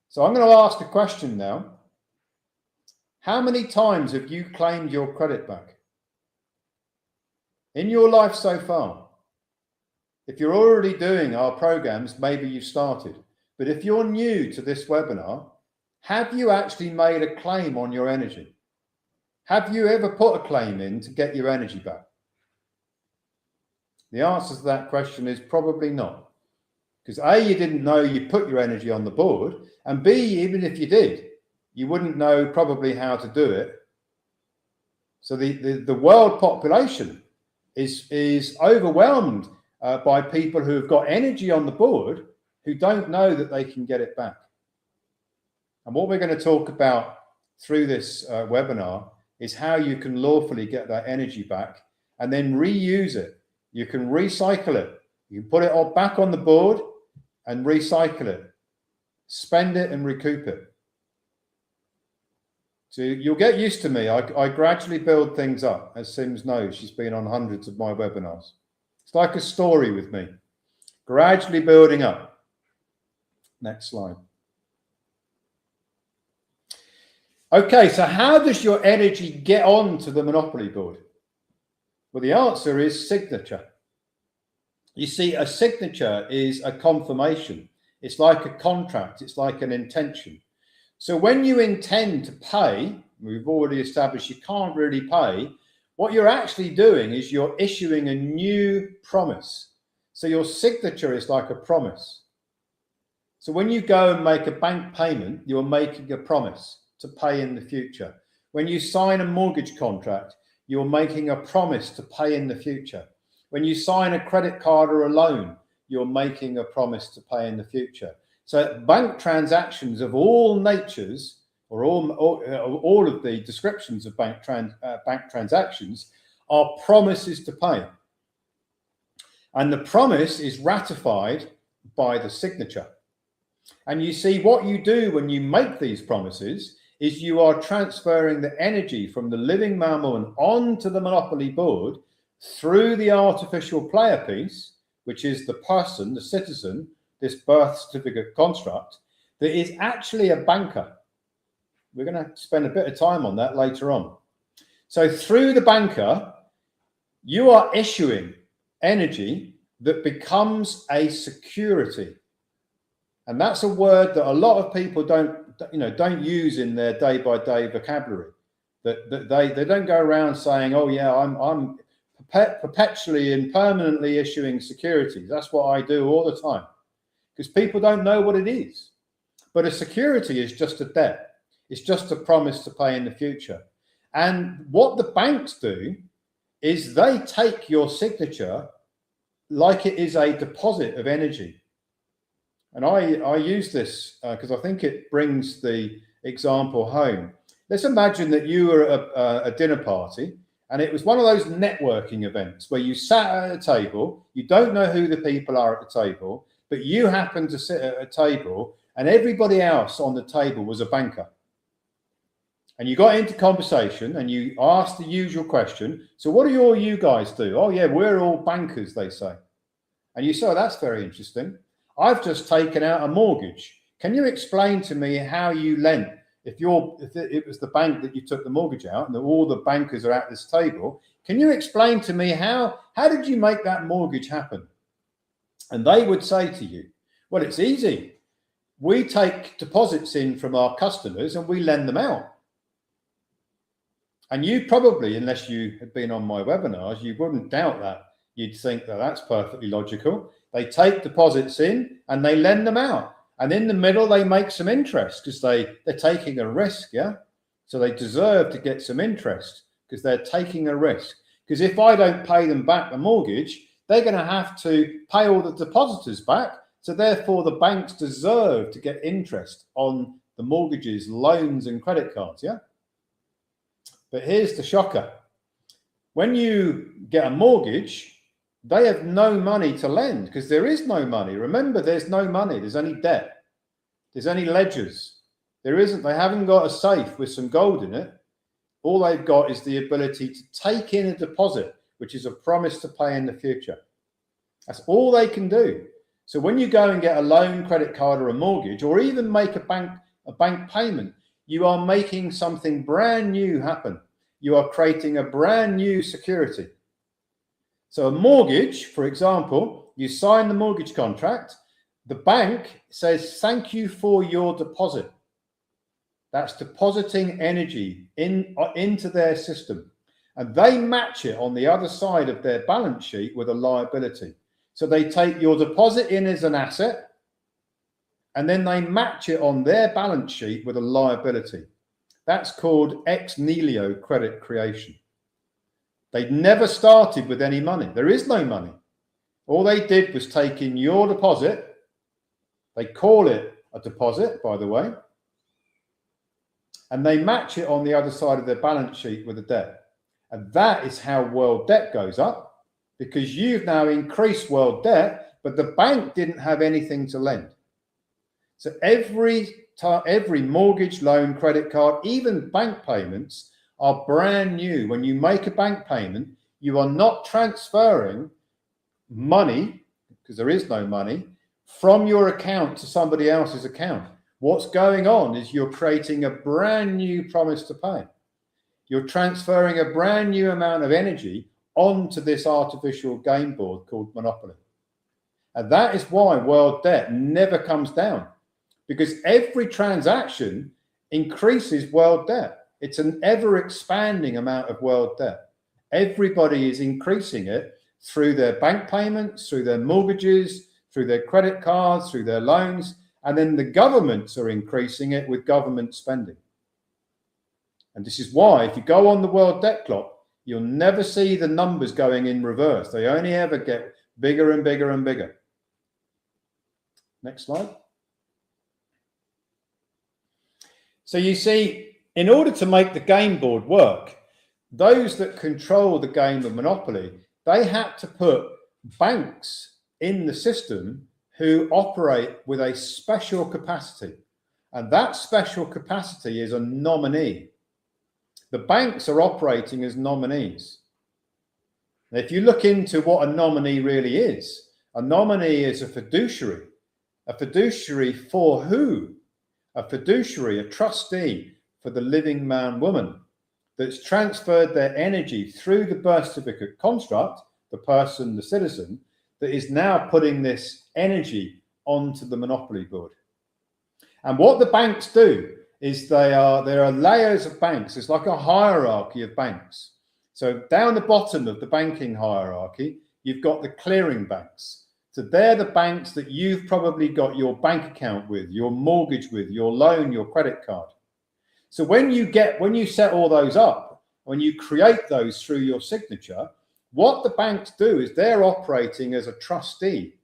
So I'm going to ask a question now. How many times have you claimed your credit back in your life so far? If you're already doing our programs, maybe you've started. But if you're new to this webinar, have you actually made a claim on your energy? Have you ever put a claim in to get your energy back? The answer to that question is probably not. Because A, you didn't know you put your energy on the board, and B, even if you did, you wouldn't know probably how to do it. So the world population is overwhelmed by people who have got energy on the board who don't know that they can get it back. And what we're going to talk about through this webinar is how you can lawfully get that energy back and then reuse it. You can recycle it. You can put it all back on the board and recycle it, spend it and recoup it. So you'll get used to me. I gradually build things up, as Sims knows. She's been on hundreds of my webinars. It's like a story with me, gradually building up. Next slide. Okay, so how does your energy get onto the Monopoly board? Well, the answer is signature. You see, a signature is a confirmation. It's like a contract. It's like an intention. So when you intend to pay, we've already established you can't really pay What you're actually doing is you're issuing a new promise. So your signature is like a promise. So when you go and make a bank payment, you're making a promise to pay in the future. When you sign a mortgage contract, you're making a promise to pay in the future. When you sign a credit card or a loan, you're making a promise to pay in the future. So bank transactions of all natures, or all of the descriptions of bank transactions, are promises to pay. And the promise is ratified by the signature. And you see, what you do when you make these promises is you are transferring the energy from the living mammon onto the monopoly board through the artificial player piece, which is the person, the citizen, this birth certificate construct, that is actually a banker. We're going to spend a bit of time on that later on. So through the banker, you are issuing energy that becomes a security. And that's a word that a lot of people don't use in their day-by-day vocabulary. That they don't go around saying, "Oh yeah, I'm perpetually and permanently issuing securities." That's what I do all the time, because people don't know what it is. But a security is just a debt. It's just a promise to pay in the future. And what the banks do is they take your signature like it is a deposit of energy. And I use this because I think it brings the example home. Let's imagine that you were at a dinner party, and it was one of those networking events where you sat at a table, you don't know who the people are at the table, but you happen to sit at a table and everybody else on the table was a banker. And you got into conversation and you asked the usual question. So what do all you guys do? Oh yeah, we're all bankers, they say. And you say, oh, that's very interesting. I've just taken out a mortgage. Can you explain to me how you lent? If it was the bank that you took the mortgage out and all the bankers are at this table, can you explain to me how did you make that mortgage happen? And they would say to you, well, it's easy. We take deposits in from our customers and we lend them out. And you probably, unless you had been on my webinars, you wouldn't doubt that. You'd think that that's perfectly logical. They take deposits in and they lend them out. And in the middle, they make some interest because they're taking a risk, yeah? So they deserve to get some interest because they're taking a risk. Because if I don't pay them back the mortgage, they're going to have to pay all the depositors back. So therefore, the banks deserve to get interest on the mortgages, loans, and credit cards, yeah? But here's the shocker. When you get a mortgage, they have no money to lend because there is no money. Remember, there's no money. There's only debt. There's only ledgers. They haven't got a safe with some gold in it. All they've got is the ability to take in a deposit, which is a promise to pay in the future. That's all they can do. So when you go and get a loan, credit card, or a mortgage, or even make a bank payment, you are making something brand new happen. You are creating a brand new security. So a mortgage, for example, you sign the mortgage contract, the bank says, thank you for your deposit. That's depositing energy into their system. And they match it on the other side of their balance sheet with a liability. So they take your deposit in as an asset, and then they match it on their balance sheet with a liability. That's called ex nihilo credit creation. They never started with any money. There is no money. All they did was take in your deposit. They call it a deposit, by the way. And they match it on the other side of their balance sheet with a debt. And that is how world debt goes up, because you've now increased world debt, but the bank didn't have anything to lend. So every mortgage, loan, credit card, even bank payments are brand new. When you make a bank payment, you are not transferring money, because there is no money, from your account to somebody else's account. What's going on is you're creating a brand new promise to pay. You're transferring a brand new amount of energy onto this artificial game board called Monopoly. And that is why world debt never comes down, because every transaction increases world debt. It's an ever expanding amount of world debt. Everybody is increasing it through their bank payments, through their mortgages, through their credit cards, through their loans, and then the governments are increasing it with government spending. And this is why, if you go on the World Debt Clock, you'll never see the numbers going in reverse. They only ever get bigger and bigger and bigger. Next slide. So you see, in order to make the game board work, those that control the game of Monopoly, they had to put banks in the system who operate with a special capacity. And that special capacity is a nominee. The banks are operating as nominees. Now, if you look into what a nominee really is, a nominee is a fiduciary. A fiduciary for who? A fiduciary, a trustee for the living man, woman that's transferred their energy through the birth certificate construct, the person, the citizen, that is now putting this energy onto the Monopoly board. And what the banks do is there are layers of banks. It's like a hierarchy of banks. So down the bottom of the banking hierarchy, you've got the clearing banks. So they're the banks that you've probably got your bank account with, your mortgage with, your loan, your credit card. So when you set all those up, when you create those through your signature, what the banks do is they're operating as a trustee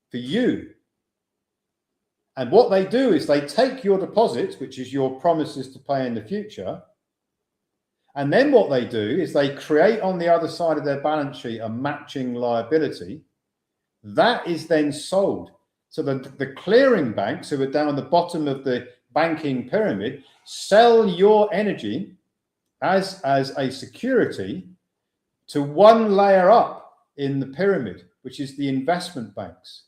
for you. And what they do is they take your deposits, which is your promises to pay in the future. And then what they do is they create on the other side of their balance sheet a matching liability. That is then sold. So the clearing banks, who are down the bottom of the banking pyramid, sell your energy as a security to one layer up in the pyramid, which is the investment banks.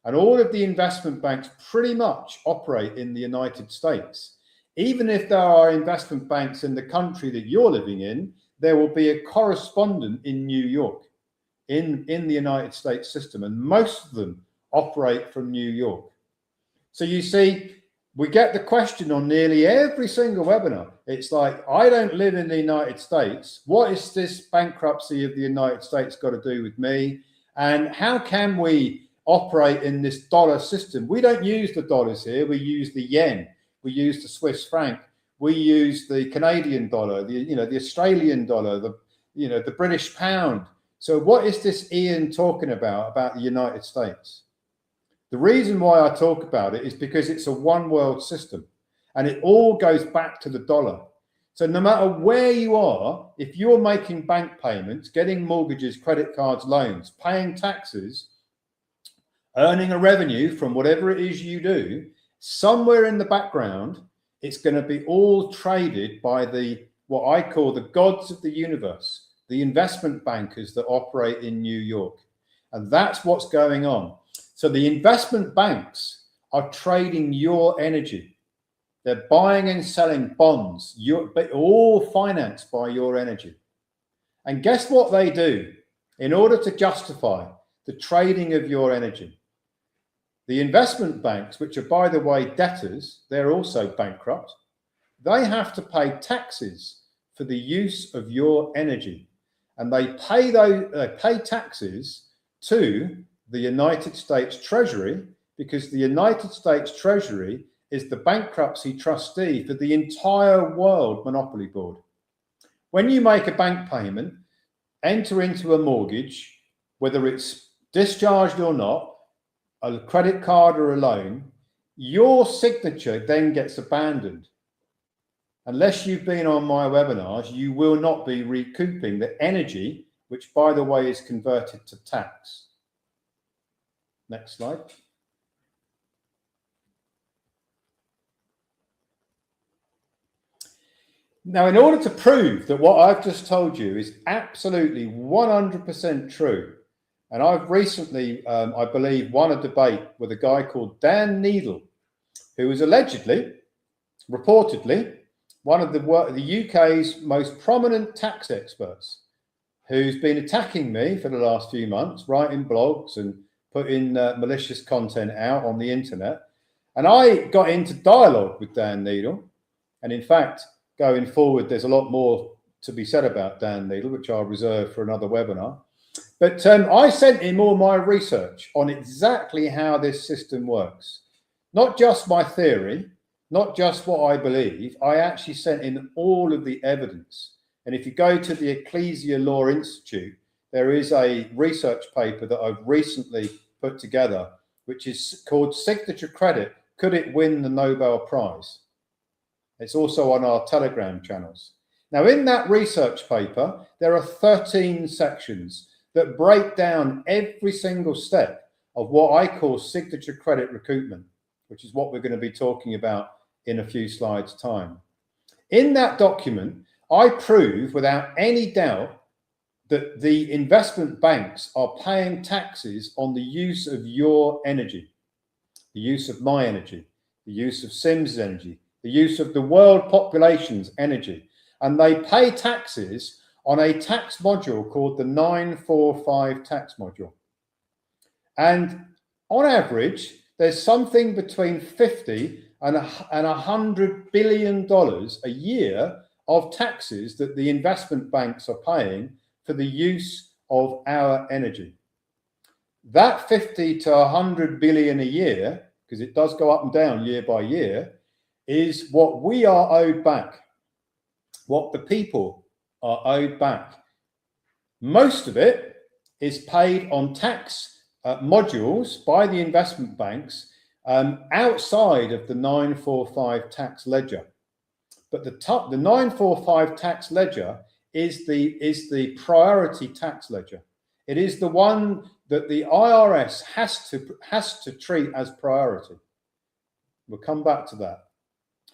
And all of the investment banks pretty much operate in the United States. Even if there are investment banks in the country that you're living in, there will be a correspondent in New York, in the United States system. And most of them operate from New York. So you see, we get the question on nearly every single webinar. It's like, I don't live in the United States. What is this bankruptcy of the United States got to do with me? And how can we operate in this dollar system? We don't use the dollars here. We use the yen. We use the Swiss franc. We use the Canadian dollar, the Australian dollar, the British pound. So what is this Ian talking about the United States? The reason why I talk about it is because it's a one world system and it all goes back to the dollar. So no matter where you are, if you're making bank payments, getting mortgages, credit cards, loans, paying taxes, earning a revenue from whatever it is you do, somewhere in the background, it's going to be all traded by what I call the gods of the universe, the investment bankers that operate in New York. And that's what's going on. So the investment banks are trading your energy. They're buying and selling bonds, but all financed by your energy. And guess what they do in order to justify the trading of your energy? The investment banks, which are, by the way, debtors, they're also bankrupt. They have to pay taxes for the use of your energy. And they pay taxes to the United States Treasury, because the United States Treasury is the bankruptcy trustee for the entire world Monopoly board. When you make a bank payment, enter into a mortgage, whether it's discharged or not, a credit card or a loan, your signature then gets abandoned. Unless you've been on my webinars, you will not be recouping the energy, which, by the way, is converted to tax. Next slide. Now, in order to prove that what I've just told you is absolutely 100% true, and I've recently, I believe, won a debate with a guy called Dan Needle, who is allegedly, reportedly, one of the UK's most prominent tax experts, who's been attacking me for the last few months, writing blogs and putting malicious content out on the internet. And I got into dialogue with Dan Needle. And in fact, going forward, there's a lot more to be said about Dan Needle, which I'll reserve for another webinar. But I sent him all my research on exactly how this system works. Not just my theory, not just what I believe. I actually sent in all of the evidence. And if you go to the Ecclesia Law Institute, there is a research paper that I've recently put together, which is called Signature Credit, Could It Win the Nobel Prize? It's also on our Telegram channels. Now, in that research paper, there are 13 sections that break down every single step of what I call signature credit recoupment, which is what we're going to be talking about in a few slides' time. In that document, I prove without any doubt that the investment banks are paying taxes on the use of your energy, the use of my energy, the use of Sims' energy, the use of the world population's energy. And they pay taxes on a tax module called the 945 tax module. And on average, there's something between $50 and $100 billion a year of taxes that the investment banks are paying for the use of our energy. That 50 to 100 billion a year, because it does go up and down year by year, is what we are owed back, what the people are owed back. Most of it is paid on tax modules by the investment banks outside of the 945 tax ledger. But the 945 tax ledger is the priority tax ledger. It is the one that the IRS has to treat as priority. We'll come back to that.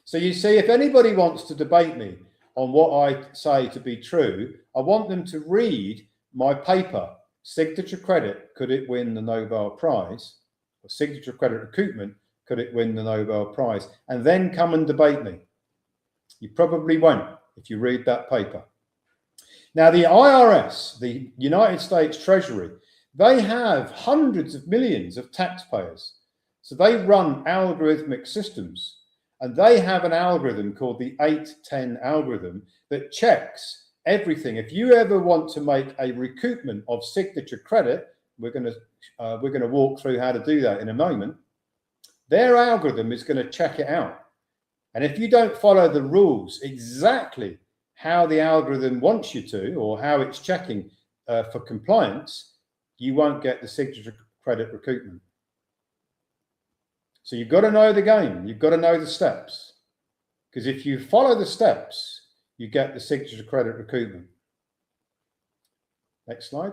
So you see, if anybody wants to debate me on what I say to be true, I want them to read my paper, Signature Credit, Could It Win the Nobel Prize? Or Signature Credit Recoupment, Could It Win the Nobel Prize? And then come and debate me. You probably won't if you read that paper. Now, the IRS, the United States Treasury, they have hundreds of millions of taxpayers. So they run algorithmic systems. And they have an algorithm called the 810 algorithm that checks everything. If you ever want to make a recoupment of signature credit, we're going to walk through how to do that in a moment. Their algorithm is going to check it out. And if you don't follow the rules exactly how the algorithm wants you to, or how it's checking for compliance, you won't get the signature credit recoupment. So you've got to know the game. You've got to know the steps. Because if you follow the steps, you get the signature credit recoupment. Next slide.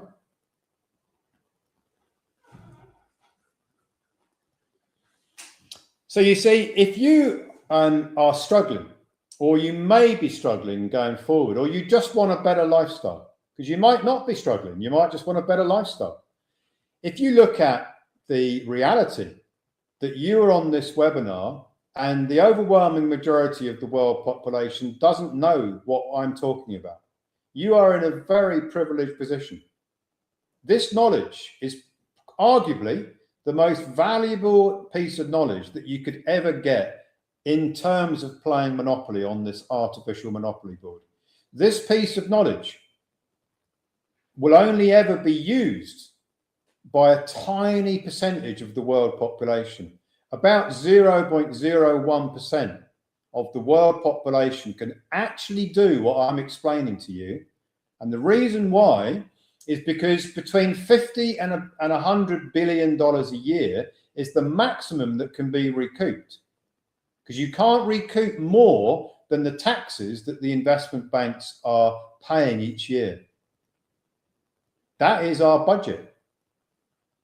So you see, if you are struggling, or you may be struggling going forward, or you just want a better lifestyle, because you might not be struggling, you might just want a better lifestyle. If you look at the reality that you are on this webinar and the overwhelming majority of the world population doesn't know what I'm talking about, you are in a very privileged position. This knowledge is arguably the most valuable piece of knowledge that you could ever get in terms of playing Monopoly on this artificial Monopoly board. This piece of knowledge will only ever be used by a tiny percentage of the world population. About 0.01% of the world population can actually do what I'm explaining to you. And the reason why is because between 50 and $100 billion a year is the maximum that can be recouped. Because you can't recoup more than the taxes that the investment banks are paying each year. That is our budget.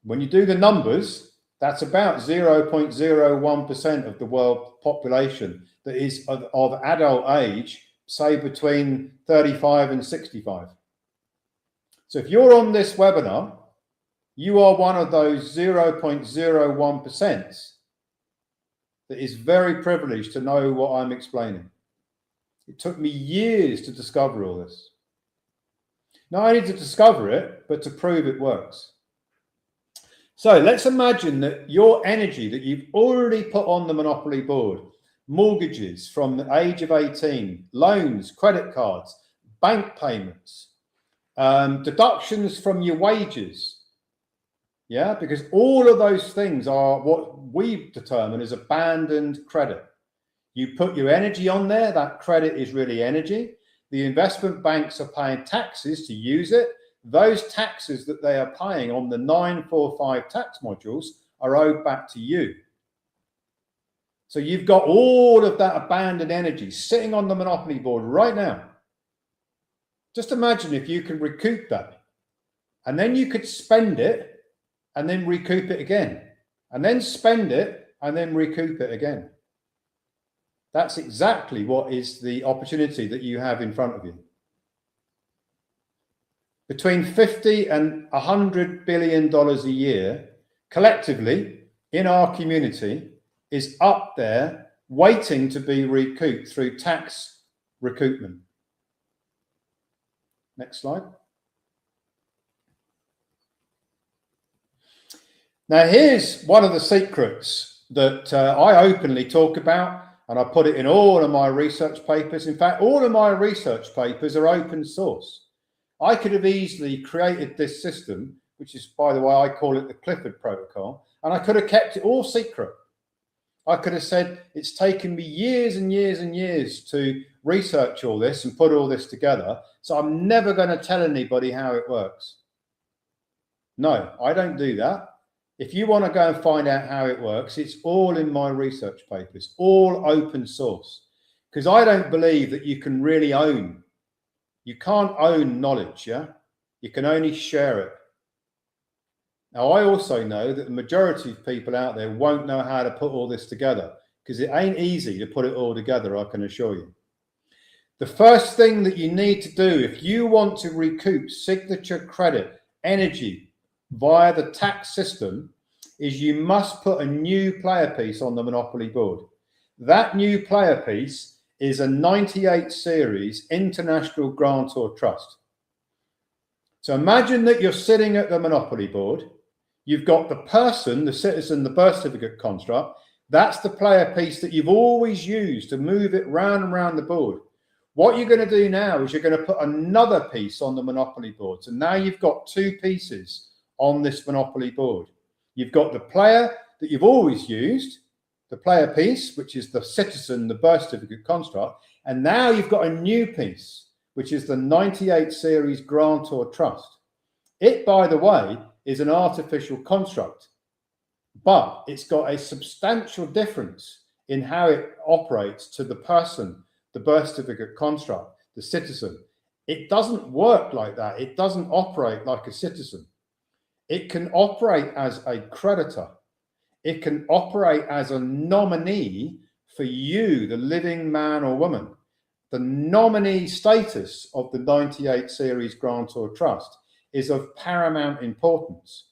When you do the numbers, that's about 0.01% of the world population that is of adult age, say between 35 and 65. So if you're on this webinar, you are one of those 0.01% that is very privileged to know what I'm explaining. It took me years to discover all this. Not only to discover it, but to prove it works. So let's imagine that your energy that you've already put on the Monopoly board, mortgages from the age of 18, loans, credit cards, bank payments, deductions from your wages. Yeah, because all of those things are what we determine as abandoned credit. You put your energy on there, that credit is really energy. The investment banks are paying taxes to use it. Those taxes that they are paying on the 945 tax modules are owed back to you. So you've got all of that abandoned energy sitting on the Monopoly board right now. Just imagine if you can recoup that, and then you could spend it and then recoup it again, and then spend it and then recoup it again. That's exactly what is the opportunity that you have in front of you. Between 50 and $100 billion a year collectively in our community is up there waiting to be recouped through tax recoupment. Next slide. Now, here's one of the secrets that I openly talk about, and I put it in all of my research papers. In fact, all of my research papers are open source. I could have easily created this system, which is, by the way, I call it the Clifford Protocol, and I could have kept it all secret. I could have said, it's taken me years and years and years to research all this and put all this together, so I'm never going to tell anybody how it works. No, I don't do that. If you want to go and find out how it works, it's all in my research papers, all open source, because I don't believe that you can really own. You can't own knowledge, yeah? You can only share it. Now, I also know that the majority of people out there won't know how to put all this together, because it ain't easy to put it all together, I can assure you. The first thing that you need to do if you want to recoup signature credit energy via the tax system is you must put a new player piece on the Monopoly board. That new player piece is a 98 series international grantor trust. So imagine that you're sitting at the Monopoly board. You've got the person, the citizen, the birth certificate construct. That's the player piece that you've always used to move it round and round the board. What you're going to do now is you're going to put another piece on the Monopoly board. So now you've got two pieces on this Monopoly board. You've got the player that you've always used, the player piece, which is the citizen, the birth certificate construct, and now you've got a new piece, which is the 98 series grantor trust. It, by the way, is an artificial construct, but it's got a substantial difference in how it operates to the person, the birth certificate construct, the citizen. It doesn't work like that. It doesn't operate like a citizen. It can operate as a creditor. It can operate as a nominee for you, the living man or woman. The nominee status of the 98 series grantor trust is of paramount importance.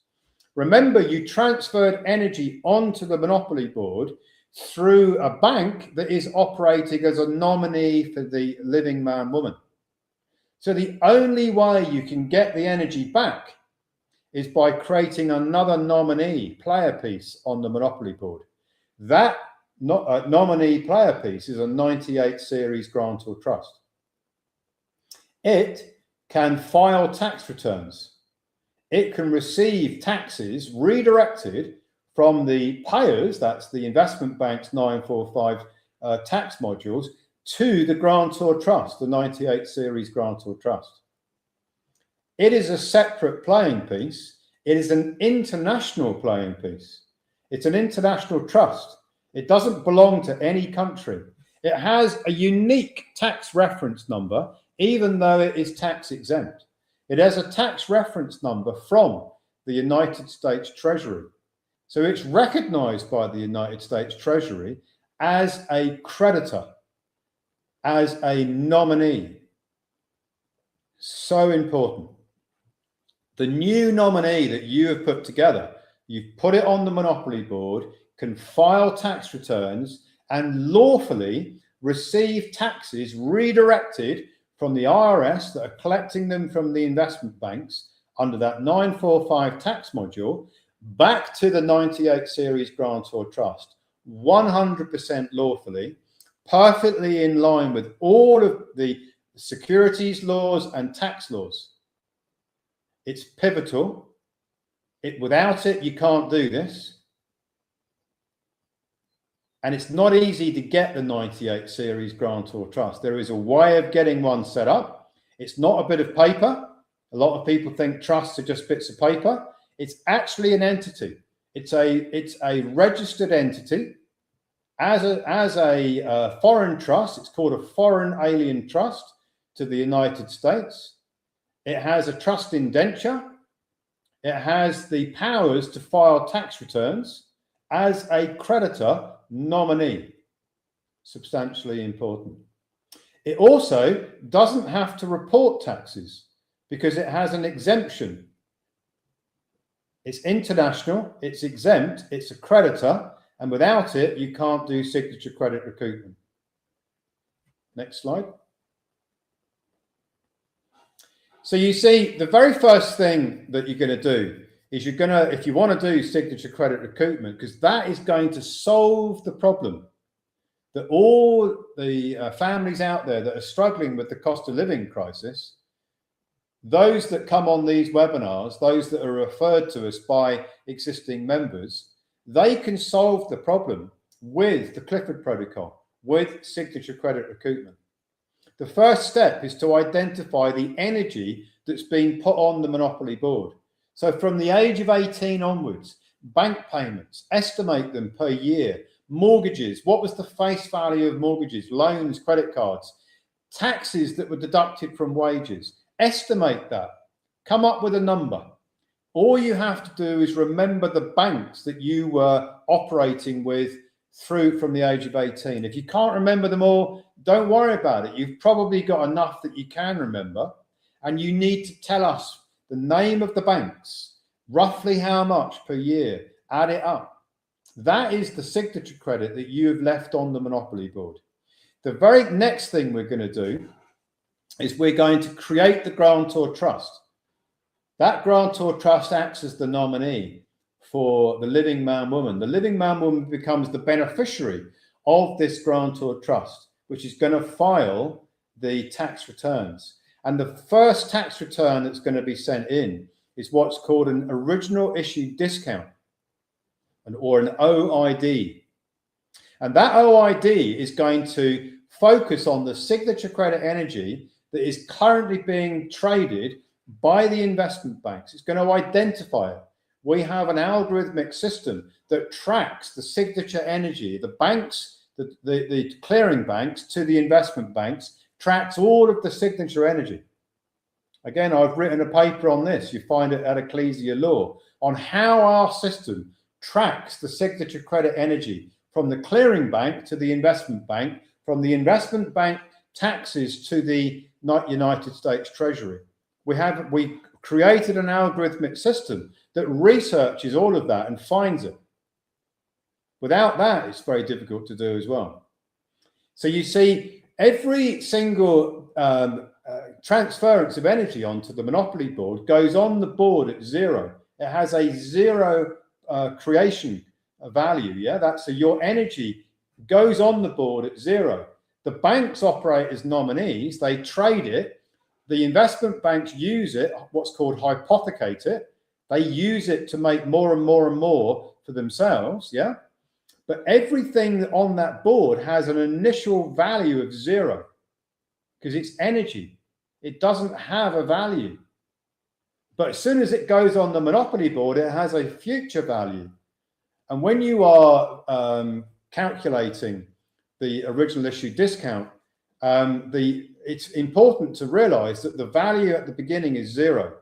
Remember, you transferred energy onto the Monopoly board through a bank that is operating as a nominee for the living man, woman. So the only way you can get the energy back is by creating another nominee player piece on the Monopoly board. That nominee player piece is a 98 series grantor trust. It can file tax returns. It can receive taxes redirected from the payers, that's the investment bank's 945 tax modules, to the grantor trust, the 98 series grantor trust. It is a separate playing piece. It is an international playing piece. It's an international trust. It doesn't belong to any country. It has a unique tax reference number, even though it is tax exempt. It has a tax reference number from the United States Treasury. So it's recognized by the United States Treasury as a creditor, as a nominee. So important. The new nominee that you have put together, you've put it on the Monopoly board, can file tax returns and lawfully receive taxes redirected from the IRS that are collecting them from the investment banks under that 945 tax module back to the 98 series grantor trust, 100% lawfully, perfectly in line with all of the securities laws and tax laws. It's pivotal. Without it, you can't do this. And it's not easy to get the 98 series grantor trust. There is a way of getting one set up. It's not a bit of paper. A lot of people think trusts are just bits of paper. It's actually an entity. It's a registered entity. As a foreign trust, it's called a foreign alien trust to the United States. It has a trust indenture. It has the powers to file tax returns as a creditor nominee. Substantially important. It also doesn't have to report taxes because it has an exemption. It's international, it's exempt, it's a creditor, and without it, you can't do signature credit recoupment. Next slide. So you see, the very first thing that you're going to do is if you want to do signature credit recoupment, because that is going to solve the problem that all the families out there that are struggling with the cost of living crisis, those that come on these webinars, those that are referred to us by existing members, they can solve the problem with the Clifford Protocol, with signature credit recoupment. The first step is to identify the energy that's being put on the monopoly board. So from the age of 18 onwards, bank payments, estimate them per year, mortgages, what was the face value of mortgages, loans, credit cards, taxes that were deducted from wages, estimate that, come up with a number. All you have to do is remember the banks that you were operating with from the age of 18. If you can't remember them all, don't worry about it. You've probably got enough that you can remember, and you need to tell us the name of the banks, roughly how much per year, add it up. That is the signature credit that you have left on the monopoly board. The very next thing we're going to do is we're going to create the grantor trust. That grantor trust acts as the nominee for the living man woman. The living man woman becomes the beneficiary of this grantor trust, which is going to file the tax returns. And the first tax return that's going to be sent in is what's called an original issue discount, or an OID. And that OID is going to focus on the signature credit energy that is currently being traded by the investment banks. It's going to identify it. We have an algorithmic system that tracks the signature energy. The banks, the clearing banks to the investment banks, tracks all of the signature energy. Again, I've written a paper on this. You find it at Ecclesia Law on how our system tracks the signature credit energy from the clearing bank to the investment bank, from the investment bank taxes to the United States Treasury. We created an algorithmic system that researches all of that and finds it. Without that, it's very difficult to do as well. So you see, every single transference of energy onto the monopoly board goes on the board at zero. It has a zero creation value. Yeah, so your energy goes on the board at zero. The banks operate as nominees. They trade it. The investment banks use it, what's called hypothecate it. They use it to make more and more and more for themselves. Yeah. But everything on that board has an initial value of zero because it's energy. It doesn't have a value. But as soon as it goes on the monopoly board, it has a future value. And when you are calculating the original issue discount, it's important to realize that the value at the beginning is zero.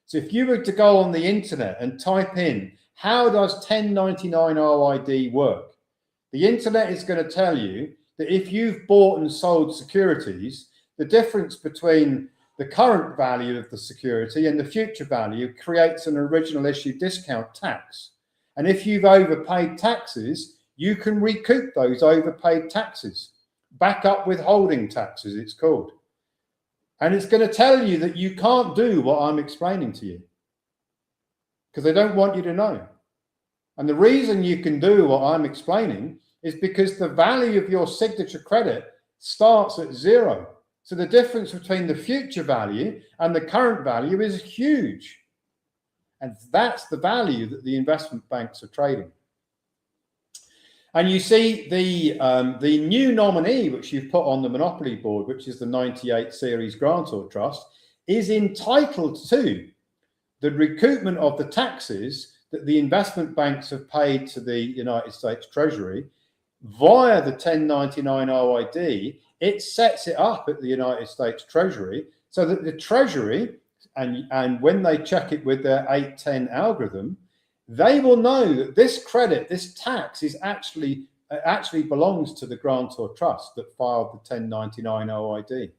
So if you were to go on the internet and type in, how does 1099 OID work? The internet is going to tell you that if you've bought and sold securities, the difference between the current value of the security and the future value creates an original issue discount tax. And if you've overpaid taxes, you can recoup those overpaid taxes, back up withholding taxes, it's called. And it's going to tell you that you can't do what I'm explaining to you because they don't want you to know. And the reason you can do what I'm explaining is because the value of your signature credit starts at zero. So the difference between the future value and the current value is huge. And that's the value that the investment banks are trading. And you see the new nominee, which you've put on the Monopoly board, which is the 98 series Grantor Trust, is entitled to the recoupment of the taxes that the investment banks have paid to the United States Treasury via the 1099 OID. It sets it up at the United States Treasury so that the Treasury, and when they check it with their 810 algorithm, they will know that this credit, this tax, is actually belongs to the Grantor Trust that filed the 1099 OID.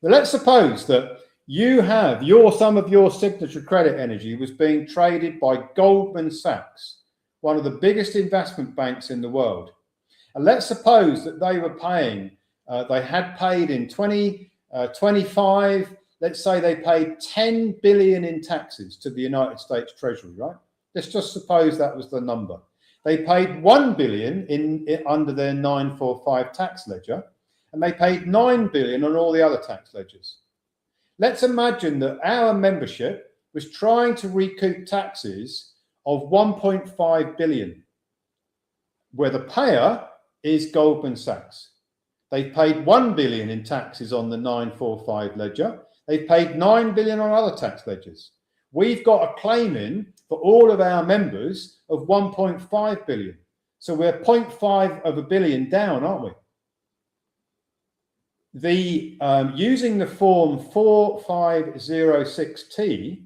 Now, let's suppose that you have some of your signature credit energy was being traded by Goldman Sachs, one of the biggest investment banks in the world. And let's suppose that they were paying, they had paid in 2025, let's say they paid 10 billion in taxes to the United States Treasury, right? Let's just suppose that was the number. They paid 1 billion under their 945 tax ledger, and they paid 9 billion on all the other tax ledgers. Let's imagine that our membership was trying to recoup taxes of 1.5 billion, where the payer is Goldman Sachs. They've paid 1 billion in taxes on the 945 ledger. They've paid 9 billion on other tax ledgers. We've got a claim in for all of our members of 1.5 billion. So we're 0.5 of a billion down, aren't we? Using the form 4506T,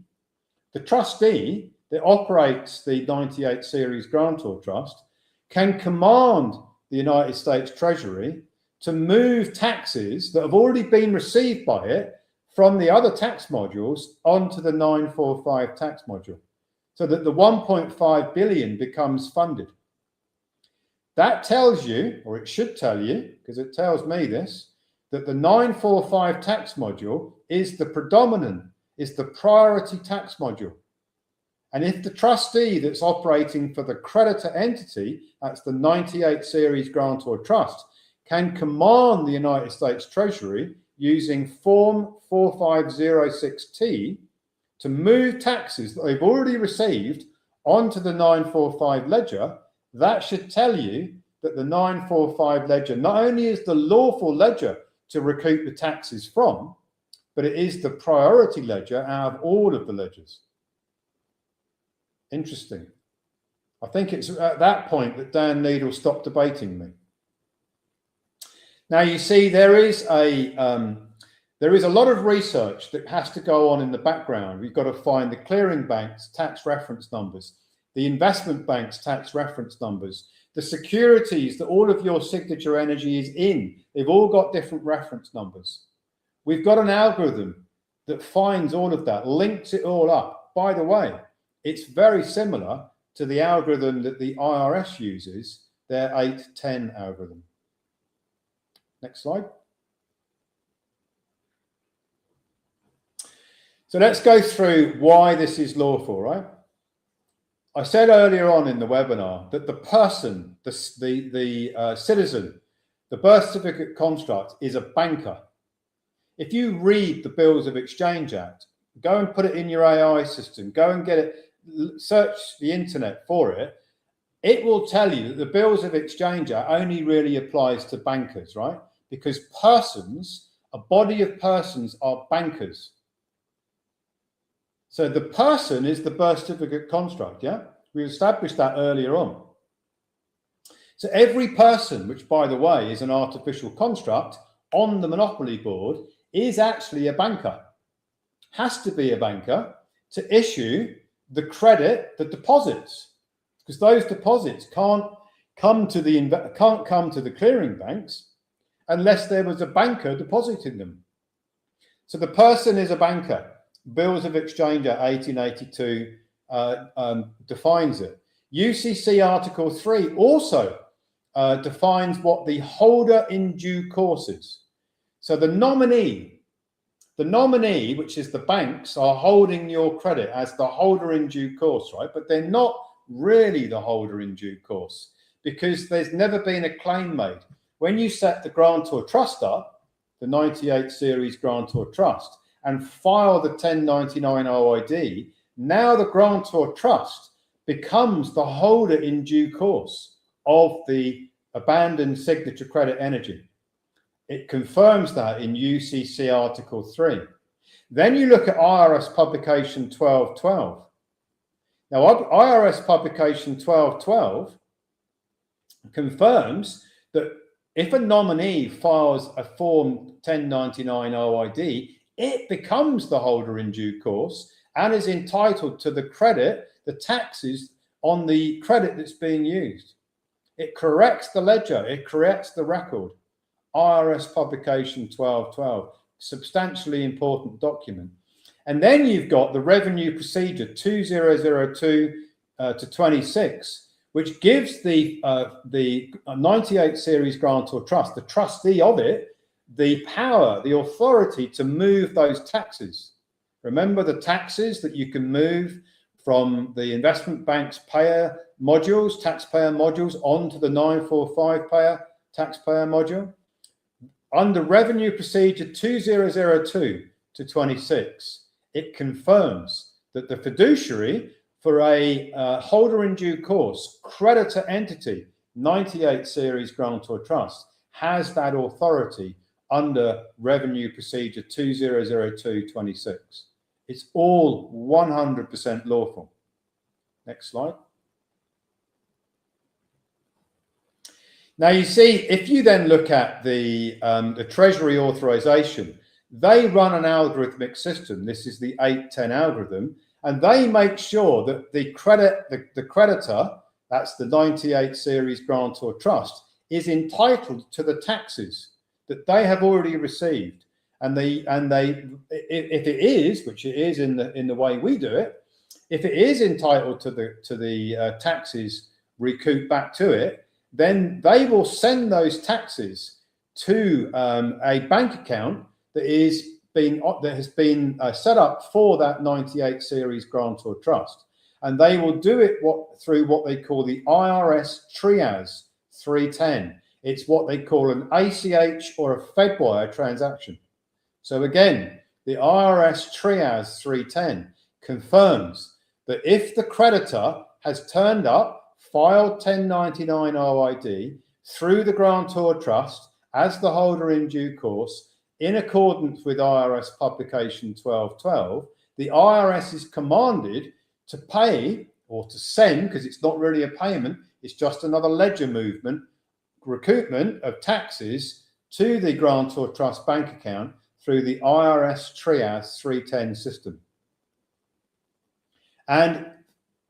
the trustee that operates the 98 series Grantor Trust can command the United States Treasury to move taxes that have already been received by it from the other tax modules onto the 945 tax module, so that the 1.5 billion becomes funded. That tells you, or it should tell you, because it tells me this, that the 945 tax module is the priority tax module. And if the trustee that's operating for the creditor entity, that's the 98 series Grantor Trust, can command the United States Treasury using form 4506T to move taxes that they've already received onto the 945 ledger, that should tell you that the 945 ledger not only is the lawful ledger to recoup the taxes from, but it is the priority ledger out of all of the ledgers. Interesting. I think it's at that point that Dan Needle stopped debating me. Now you see there is a lot of research that has to go on in the background. We've got to find the clearing bank's tax reference numbers, the investment bank's tax reference numbers, the securities that all of your signature energy is in. They've all got different reference numbers. We've got an algorithm that finds all of that, links it all up. By the way, it's very similar to the algorithm that the IRS uses, their 810 algorithm. Next slide. So let's go through why this is lawful, right? I said earlier on in the webinar that the person, the citizen, the birth certificate construct is a banker. If you read the Bills of Exchange Act, go and put it in your AI system, go and get it, search the internet for it, it will tell you that the Bills of Exchange Act only really applies to bankers, right? Because persons, a body of persons are bankers. So the person is the birth certificate construct, yeah? We established that earlier on. So every person, which by the way is an artificial construct on the Monopoly board, is actually a banker. Has to be a banker to issue the credit, the deposits, because those deposits can't come to the clearing banks unless there was a banker depositing them. So the person is a banker. Bills of Exchange Act 1882 defines it. UCC Article 3 also defines what the holder in due course is. So the nominee, which is the banks, are holding your credit as the holder in due course, right? But they're not really the holder in due course because there's never been a claim made. When you set the Grantor Trust up, the the 98 series grantor trust and file the 1099 OID, now the grantor trust becomes the holder in due course of the abandoned signature credit energy. It confirms that in UCC Article 3. Then you look at IRS Publication 1212. Now, IRS Publication 1212 confirms that if a nominee files a Form 1099 OID, it becomes the holder in due course and is entitled to the credit, the taxes on the credit that's being used. It corrects the ledger, it corrects the record. IRS Publication 1212, substantially important document. And then you've got the Revenue Procedure 2002 to 26, which gives the 98 series grantor trust, the trustee of it, the power, the authority to move those taxes. Remember the taxes that you can move from the investment bank's payer modules, taxpayer modules, onto the 945 payer taxpayer module. Under Revenue Procedure 2002 to 26, it confirms that the fiduciary for a holder in due course creditor entity 98 series grantor trust has that authority under Revenue Procedure 2002-26. It's all 100% lawful. Next slide. Now you see, if you then look at the Treasury authorization, they run an algorithmic system. This is the 810 algorithm, and they make sure that the creditor, that's the 98 series grantor trust, is entitled to the taxes that they have already received. And if it is, which it is in the way we do it, if it is entitled to the taxes recouped back to it, then they will send those taxes to a bank account that has been set up for that 98 series grantor trust, and they will do it through what they call the IRS TRIAS 310. It's what they call an ACH or a Fedwire transaction. So again, the IRS TRIAS 310 confirms that if the creditor has turned up, filed 1099 OID through the grantor trust as the holder in due course, in accordance with IRS Publication 1212, the IRS is commanded to pay or to send, because it's not really a payment, it's just another ledger movement, recoupment of taxes to the grantor trust bank account through the IRS TRIAS 310 system. And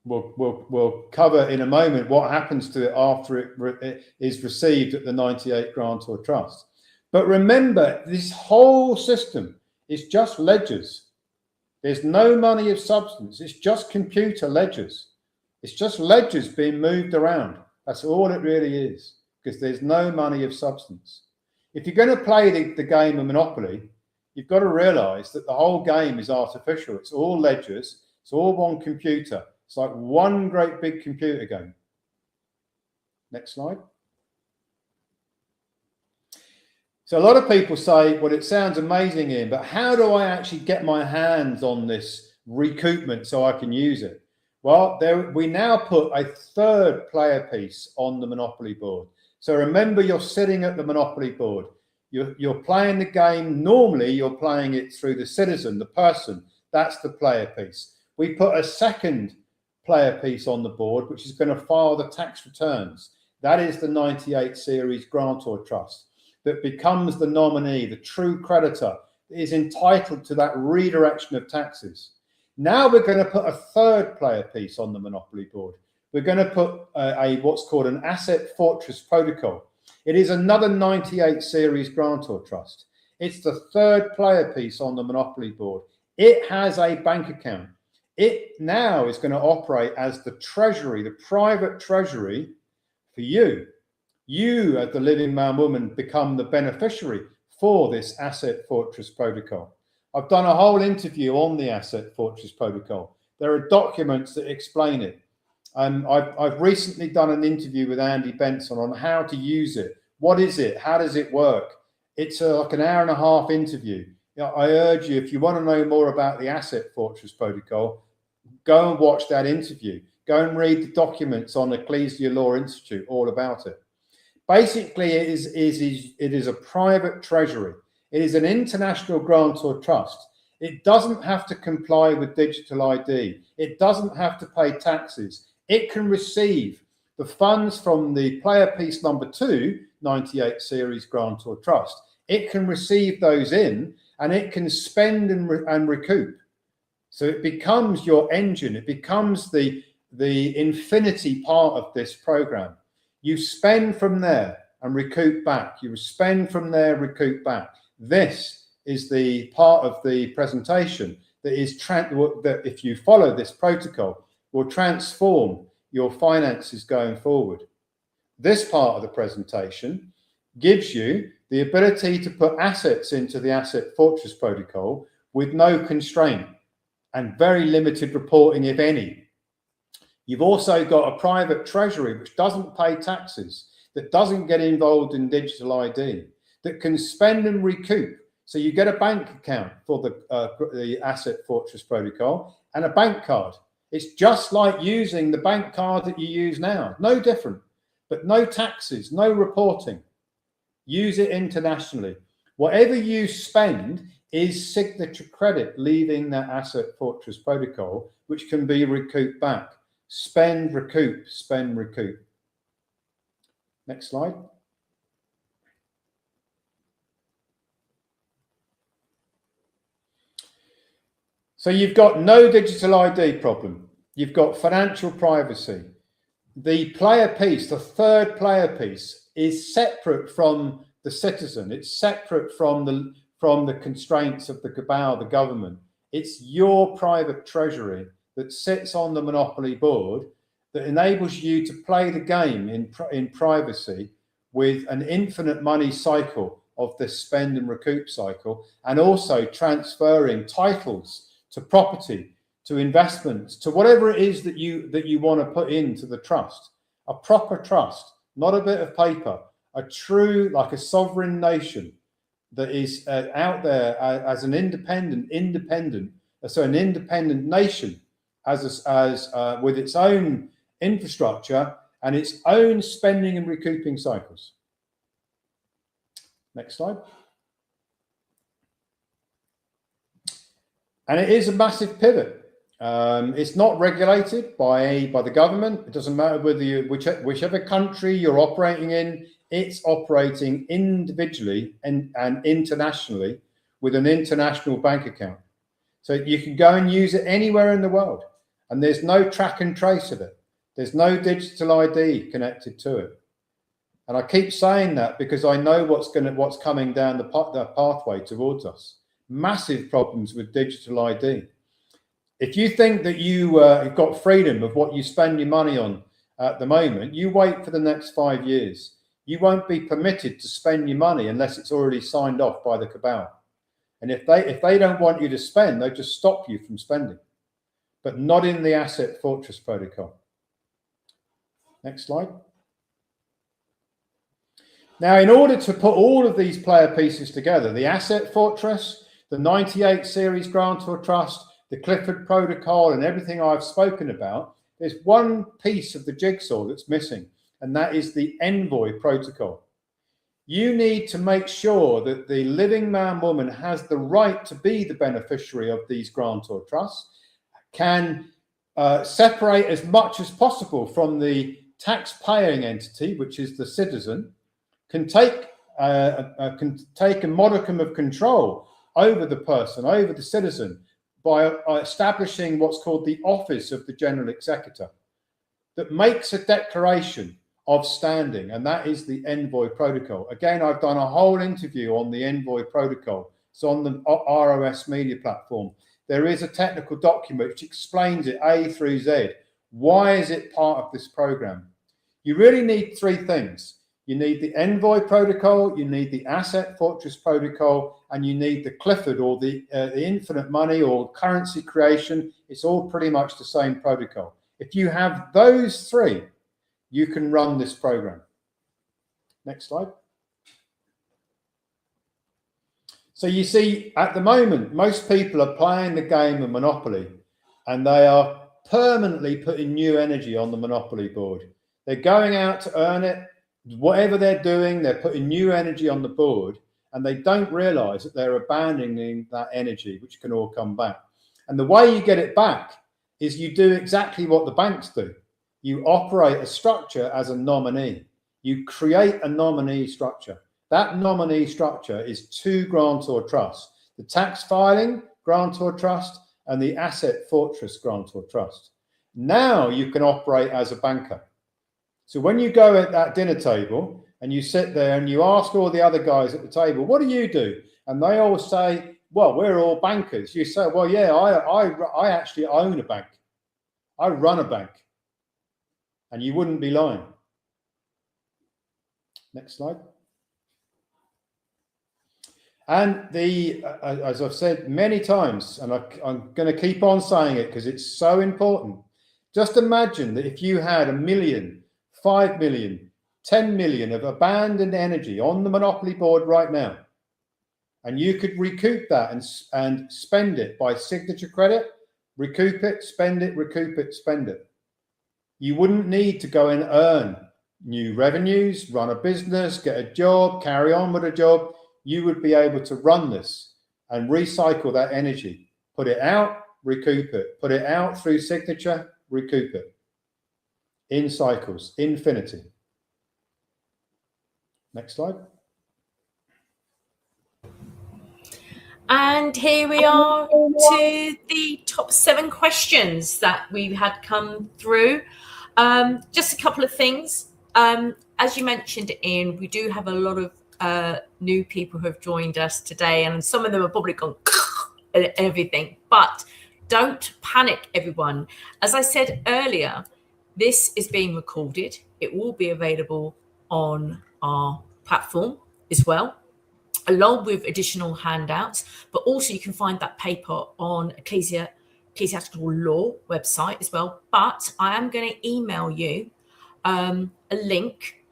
we'll cover in a moment what happens to it after it is received at the 98 grantor trust. But remember, this whole system is just ledgers. There's no money of substance. It's just computer ledgers. It's just ledgers being moved around. That's all it really is, because there's no money of substance. If you're going to play the game of Monopoly, you've got to realize that the whole game is artificial. It's all ledgers. It's all one computer. It's like one great big computer game. Next slide. So a lot of people say, well, it sounds amazing, Ian, but how do I actually get my hands on this recoupment so I can use it? Well, we now put a third player piece on the Monopoly board. So remember, you're sitting at the Monopoly board. You're playing the game. Normally, you're playing it through the citizen, the person. That's the player piece. We put a second player piece on the board, which is going to file the tax returns. That is the 98 series grantor trust that becomes the nominee, the true creditor, that is entitled to that redirection of taxes. Now we're going to put a third player piece on the Monopoly board. We're going to put what's called an Asset Fortress Protocol. It is another 98 series grantor trust. It's the third player piece on the Monopoly board. It has a bank account. It now is going to operate as the treasury, the private treasury for you. You, as the living man woman, become the beneficiary for this Asset Fortress Protocol. I've done a whole interview on the Asset Fortress Protocol. There are documents that explain it. I've recently done an interview with Andy Benson on how to use it. What is it? How does it work? It's like an hour and a half interview. I urge you, if you want to know more about the Asset Fortress Protocol, go and watch that interview. Go and read the documents on Ecclesia Law Institute, all about it. Basically, it is a private treasury. It is an international grantor trust. It doesn't have to comply with digital ID. It doesn't have to pay taxes. It can receive the funds from the player piece number 2, 98 series grantor trust. It can receive those in, and it can spend and recoup. So it becomes your engine. It becomes the infinity part of this program. You spend from there and recoup back. You spend from there, recoup back. This is the part of the presentation that is that if you follow this protocol, will transform your finances going forward. This part of the presentation gives you the ability to put assets into the Asset Fortress Protocol with no constraint and very limited reporting, if any. You've also got a private treasury which doesn't pay taxes, that doesn't get involved in digital ID, that can spend and recoup. So you get a bank account for the Asset Fortress Protocol and a bank card. It's just like using the bank card that you use now, no different, but no taxes, no reporting. Use it internationally. Whatever you spend is signature credit leaving that Asset Fortress Protocol, which can be recouped back. Spend, recoup, spend, recoup. Next slide. So you've got no digital ID problem. You've got financial privacy. The player piece, the third player piece, is separate from the citizen. It's separate from the constraints of the cabal, the government. It's your private treasury that sits on the monopoly board that enables you to play the game in privacy with an infinite money cycle of the spend and recoup cycle, and also transferring titles to property, to investments, to whatever it is that you want to put into the trust. A proper trust, not a bit of paper, a true, like a sovereign nation that is out there as an independent nation, with its own infrastructure and its own spending and recouping cycles. Next slide. And it is a massive pivot. It's not regulated by the government. It doesn't matter whether whichever country you're operating in, it's operating individually and internationally with an international bank account. So you can go and use it anywhere in the world, and there's no track and trace of it. There's no digital ID connected to it. And I keep saying that because I know what's coming down the pathway towards us. Massive problems with digital ID. If you think that you've got freedom of what you spend your money on at the moment, you wait for the next 5 years. You won't be permitted to spend your money unless it's already signed off by the cabal. And if they don't want you to spend, they'll just stop you from spending, but not in the Asset Fortress Protocol. Next slide. Now, in order to put all of these player pieces together, the Asset Fortress, the 98 series grantor trust, the Clifford Protocol, and everything I've spoken about, there's one piece of the jigsaw that's missing, and that is the Envoy Protocol. You need to make sure that the living man woman has the right to be the beneficiary of these grantor trusts, can separate as much as possible from the tax-paying entity, which is the citizen, can take a modicum of control over the person, over the citizen, by establishing what's called the Office of the General Executor, that makes a declaration of standing, and that is the Envoy Protocol. Again, I've done a whole interview on the Envoy Protocol. It's on the ROS Media platform. There is a technical document which explains it A through Z. Why is it part of this program? You really need three things. You need the Envoy Protocol, you need the Asset Fortress Protocol, and you need the Clifford, or the infinite money or currency creation. It's all pretty much the same protocol. If you have those three, you can run this program. Next slide. So you see, at the moment, most people are playing the game of Monopoly, and they are permanently putting new energy on the Monopoly board. They're going out to earn it. Whatever they're doing, they're putting new energy on the board, and they don't realize that they're abandoning that energy, which can all come back. And the way you get it back is you do exactly what the banks do. You operate a structure as a nominee. You create a nominee structure. That nominee structure is two grantor trusts: the tax filing grantor trust and the asset fortress grantor trust. Now you can operate as a banker. So when you go at that dinner table and you sit there and you ask all the other guys at the table, what do you do? And they all say, well, we're all bankers. You say, well, yeah, I actually own a bank. I run a bank. And you wouldn't be lying. Next slide. And as I've said many times, and I'm going to keep on saying it because it's so important. Just imagine that if you had 1 million, 5 million, 10 million of abandoned energy on the Monopoly board right now, and you could recoup that and spend it by signature credit, recoup it, spend it, recoup it, spend it. You wouldn't need to go and earn new revenues, run a business, get a job, carry on with a job. You would be able to run this and recycle that energy, put it out, recoup it, put it out through signature, recoup it. In cycles, infinity. Next slide. And here we are to the top 7 questions that we had come through. Just a couple of things. As you mentioned, Ian, we do have a lot of new people who have joined us today, and some of them have probably gone and everything, but don't panic, everyone. As I said earlier, this is being recorded. It will be available on our platform as well, along with additional handouts, but also you can find that paper on Ecclesiastical Law website as well. But I am going to email you a link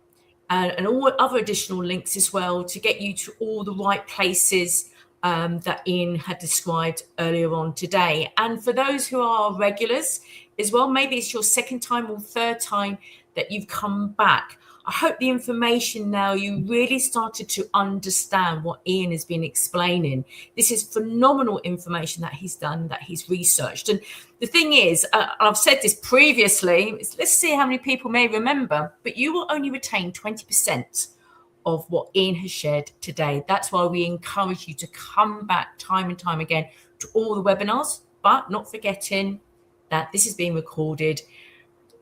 and all other additional links as well to get you to all the right places that Ian had described earlier on today. And for those who are regulars as well, maybe it's your second time or third time that you've come back. I hope the information now, you really started to understand what Ian has been explaining. This is phenomenal information that he's done, that he's researched. And the thing is, I've said this previously, let's see how many people may remember, but you will only retain 20% of what Ian has shared today. That's why we encourage you to come back time and time again to all the webinars, but not forgetting that this is being recorded.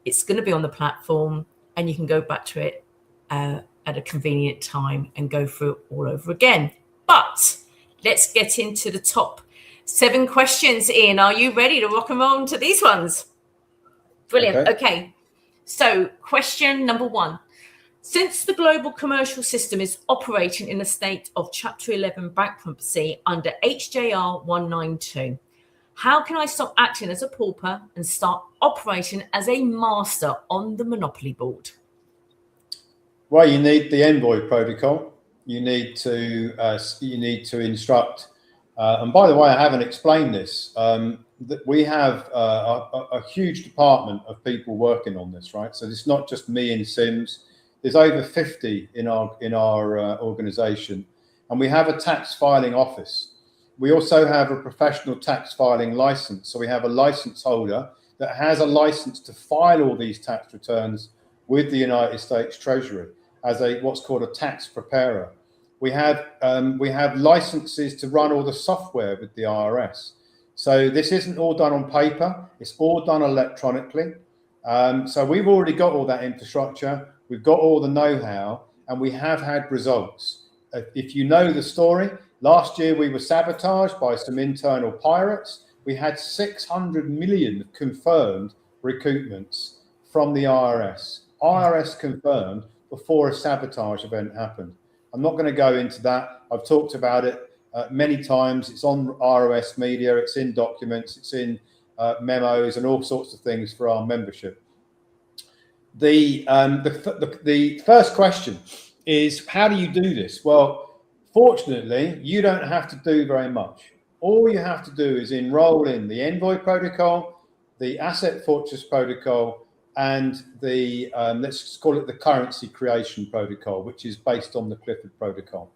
It's going to be on the platform, and you can go back to it at a convenient time and go through it all over again. But let's get into the top 7 questions. Ian, are you ready to rock and roll into these ones? Brilliant. Okay. So question number 1. Since the global commercial system is operating in a state of Chapter 11 bankruptcy under HJR 192, how can I stop acting as a pauper and start operating as a master on the Monopoly board? Well, you need the Envoy protocol. You need to instruct. And by the way, I haven't explained this. That we have a huge department of people working on this, right? So it's not just me and Sims. There's over 50 in our organization, and we have a tax filing office. We also have a professional tax filing license. So we have a license holder that has a license to file all these tax returns with the United States Treasury as what's called a tax preparer. We have licenses to run all the software with the IRS. So this isn't all done on paper. It's all done electronically. So we've already got all that infrastructure. We've got all the know-how, and we have had results. If you know the story, last year we were sabotaged by some internal pirates. We had 600 million confirmed recoupments from the IRS. IRS confirmed before a sabotage event happened. I'm not going to go into that. I've talked about it many times. It's on ROS Media. It's in documents. It's in memos and all sorts of things for our membership. The first question is, how do you do this? Well, Fortunately, you don't have to do very much. All you have to do is enroll in the Envoy protocol, the Asset Fortress protocol, and the, let's call it the Currency Creation protocol, which is based on the Clifford protocol.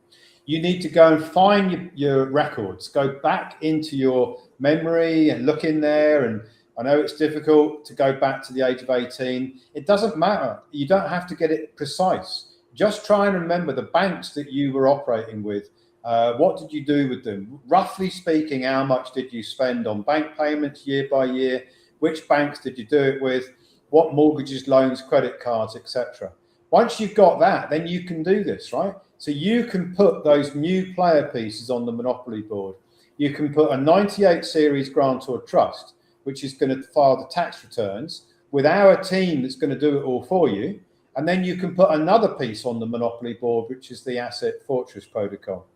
You need to go and find your records, go back into your memory and look in there. And I know it's difficult to go back to the age of 18. It doesn't matter. You don't have to get it precise. Just try and remember the banks that you were operating with. What did you do with them? Roughly speaking, how much did you spend on bank payments year by year? Which banks did you do it with? What mortgages, loans, credit cards, etc. Once you've got that, then you can do this, right? So you can put those new player pieces on the Monopoly board. You can put a 98 series grantor trust, which is going to file the tax returns with our team that's going to do it all for you. And then you can put another piece on the Monopoly board, which is the Asset Fortress protocol.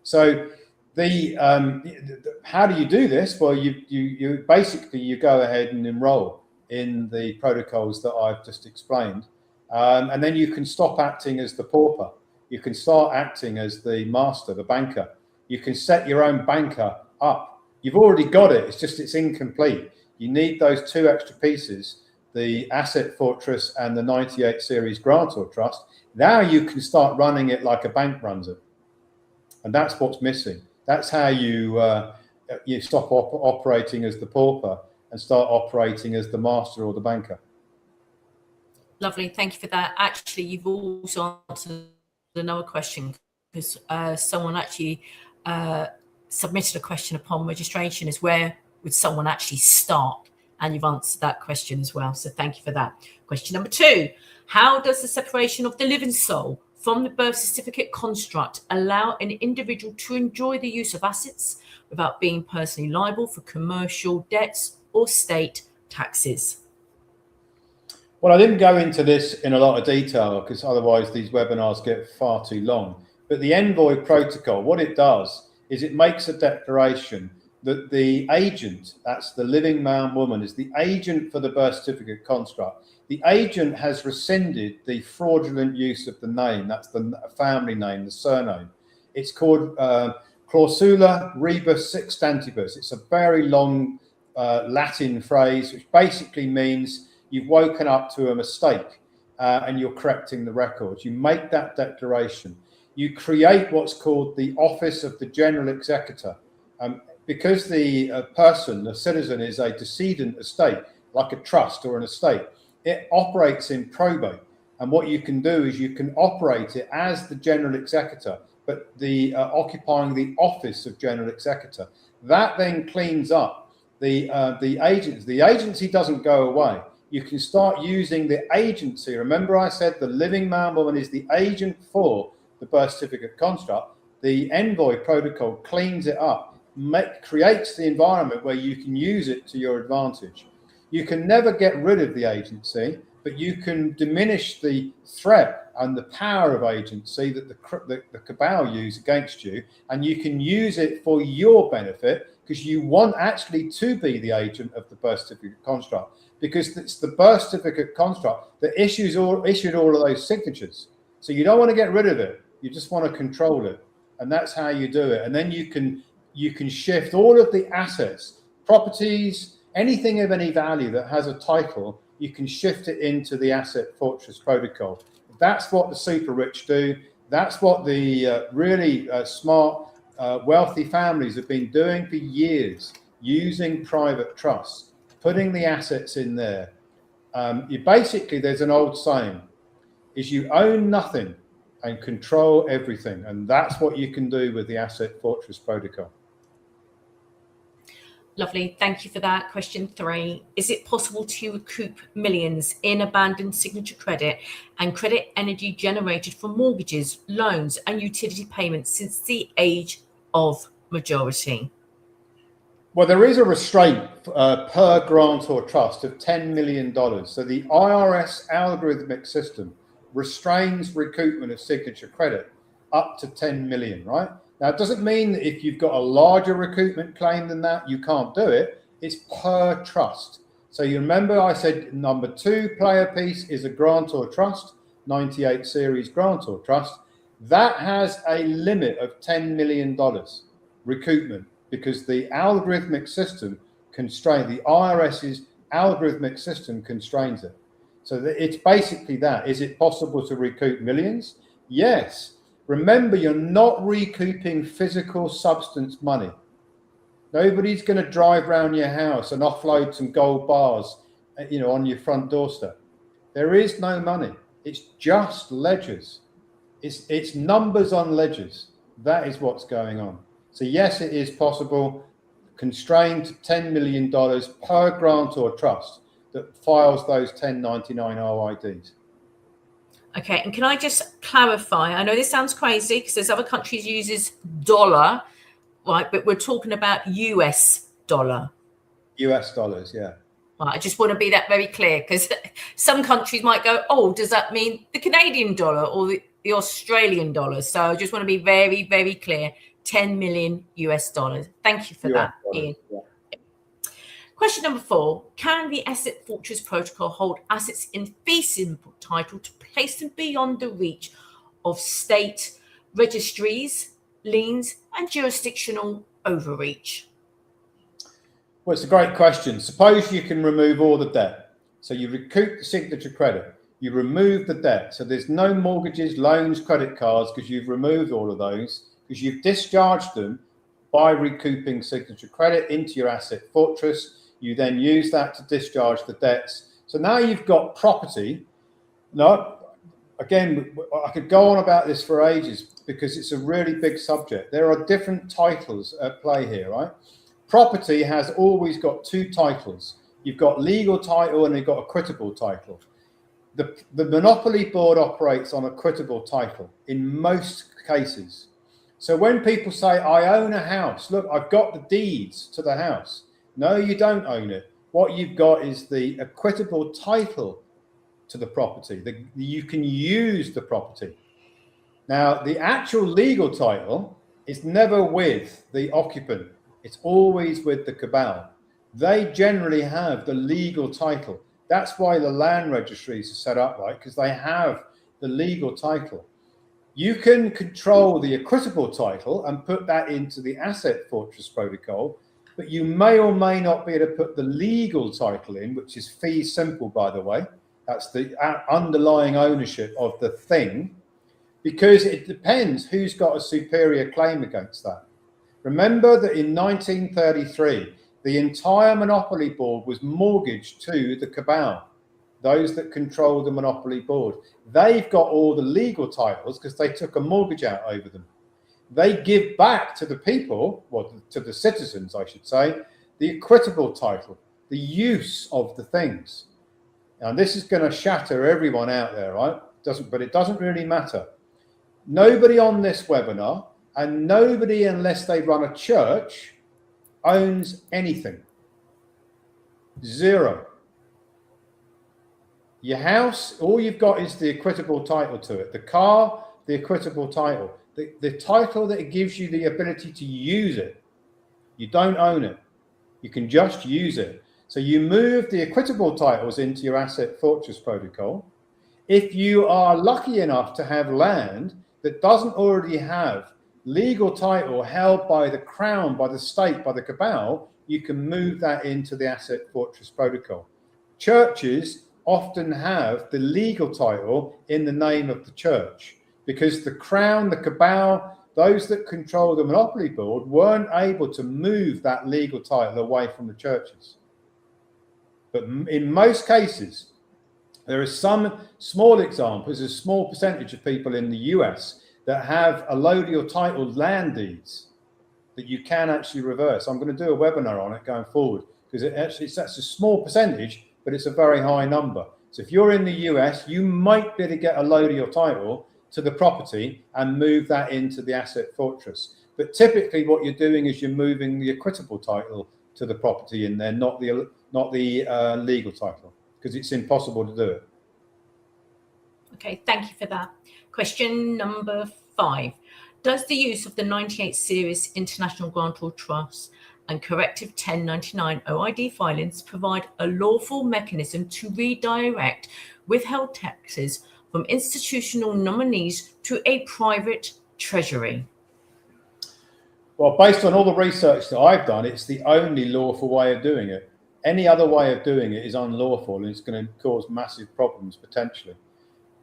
So how do you do this? Well, you basically, you go ahead and enroll in the protocols that I've just explained. And then you can stop acting as the pauper. You can start acting as the master, the banker. You can set your own banker up. You've already got it. It's just it's incomplete. You need those two extra pieces, the Asset Fortress and the 98 series grantor trust. Now you can start running it like a bank runs it. And that's what's missing. That's how you stop operating as the pauper and start operating as the master or the banker. Lovely. Thank you for that. Actually, you've also answered another question because someone actually submitted a question upon registration is where would someone actually start? And you've answered that question as well. So thank you for that. Question number 2, how does the separation of the living soul from the birth certificate construct allow an individual to enjoy the use of assets without being personally liable for commercial debts or state taxes? Well, I didn't go into this in a lot of detail because otherwise these webinars get far too long. But the Envoy protocol, what it does is it makes a declaration that the agent, that's the living man, woman, is the agent for the birth certificate construct. The agent has rescinded the fraudulent use of the name. That's the family name, the surname. It's called clausula rebus sextantibus. It's a very long Latin phrase, which basically means you've woken up to a mistake and you're correcting the records. You make that declaration. You create what's called the Office of the General Executor. Because the person, the citizen, is a decedent estate, like a trust or an estate, it operates in probate. And what you can do is you can operate it as the General Executor, but occupying the Office of General Executor. That then cleans up the agency. The agency doesn't go away. You can start using the agency. Remember I said the living man, woman is the agent for the birth certificate construct. The Envoy protocol cleans it up. Creates the environment where you can use it to your advantage. You can never get rid of the agency, but you can diminish the threat and the power of agency that the cabal use against you, and you can use it for your benefit because you want actually to be the agent of the birth certificate construct, because it's the birth certificate construct that issued all of those signatures. So you don't want to get rid of it, you just want to control it, and that's how you do it. And then you can shift all of the assets, properties, anything of any value that has a title, you can shift it into the Asset Fortress protocol. That's what the super rich do. That's what the really smart, wealthy families have been doing for years, using private trusts, putting the assets in there. There's an old saying, is you own nothing and control everything. And that's what you can do with the Asset Fortress protocol. Lovely. Thank you for that. Question 3. Is it possible to recoup millions in abandoned signature credit and credit energy generated from mortgages, loans and utility payments since the age of majority? Well, there is a restraint per grant or trust of $10 million. So the IRS algorithmic system restrains recoupment of signature credit up to 10 million, right? Now, it doesn't mean that if you've got a larger recoupment claim than that, you can't do it. It's per trust. So you remember I said number 2 player piece is a grantor trust, 98 series grantor trust. That has a limit of $10 million recoupment because the algorithmic system the IRS's algorithmic system constrains it. So it's basically that. Is it possible to recoup millions? Yes. Remember, you're not recouping physical substance money. Nobody's going to drive around your house and offload some gold bars, on your front doorstep. There is no money. It's just ledgers. It's numbers on ledgers. That is what's going on. So yes, it is possible, constrained to $10 million per grant or trust that files those 1099 OIDs. Okay, and can I just clarify? I know this sounds crazy because there's other countries uses dollar, right? But we're talking about US dollar. US dollars, yeah. Right, I just want to be that very clear because some countries might go, oh, does that mean the Canadian dollar or the Australian dollar? So I just want to be very, very clear. 10 million US dollars. Thank you for that, Ian. Yeah. Question number 4. Can the Asset Fortress Protocol hold assets in fee simple title to place them beyond the reach of state registries, liens, and jurisdictional overreach? Well, it's a great question. Suppose you can remove all the debt. So you recoup the signature credit. You remove the debt. So there's no mortgages, loans, credit cards because you've removed all of those because you've discharged them by recouping signature credit into your asset fortress. You then use that to discharge the debts. So now you've got property. No, again, I could go on about this for ages because it's a really big subject. There are different titles at play here, right? Property has always got 2 titles. You've got legal title and you've got equitable title. The Monopoly Board operates on equitable title in most cases. So when people say, I own a house, look, I've got the deeds to the house. No, you don't own it. What you've got is the equitable title to the property. You can use the property. Now, the actual legal title is never with the occupant. It's always with the cabal. They generally have the legal title. That's why the land registries are set up, right? Because they have the legal title. You can control the equitable title and put that into the Asset Fortress Protocol, but you may or may not be able to put the legal title in, which is fee simple, by the way. That's the underlying ownership of the thing, because it depends who's got a superior claim against that. Remember that in 1933, the entire Monopoly Board was mortgaged to the cabal, those that control the Monopoly Board. They've got all the legal titles because they took a mortgage out over them. They give back to the people, well, to the citizens, I should say, the equitable title, the use of the things. And this is going to shatter everyone out there, right? But it doesn't really matter. Nobody on this webinar and nobody, unless they run a church, owns anything. 0. Your house, all you've got is the equitable title to it. The car, the equitable title. The title that gives you the ability to use it. You don't own it. You can just use it. So you move the equitable titles into your Asset Fortress Protocol. If you are lucky enough to have land that doesn't already have legal title held by the Crown, by the state, by the cabal, you can move that into the Asset Fortress Protocol. Churches often have the legal title in the name of the church because the Crown, the cabal, those that control the Monopoly Board weren't able to move that legal title away from the churches. But in most cases, there are some small examples, a small percentage of people in the US that have allodial title land deeds that you can actually reverse. I'm going to do a webinar on it going forward because that's a small percentage, but it's a very high number. So if you're in the US, you might be able to get a allodial title to the property and move that into the Asset Fortress. But typically what you're doing is you're moving the equitable title to the property in there, not the legal title, because it's impossible to do it. Okay, thank you for that. Question number 5. Does the use of the 98 series International Grantor Trust and corrective 1099 OID filings provide a lawful mechanism to redirect withheld taxes from institutional nominees to a private treasury? Well, based on all the research that I've done, it's the only lawful way of doing it. Any other way of doing it is unlawful, and it's going to cause massive problems potentially.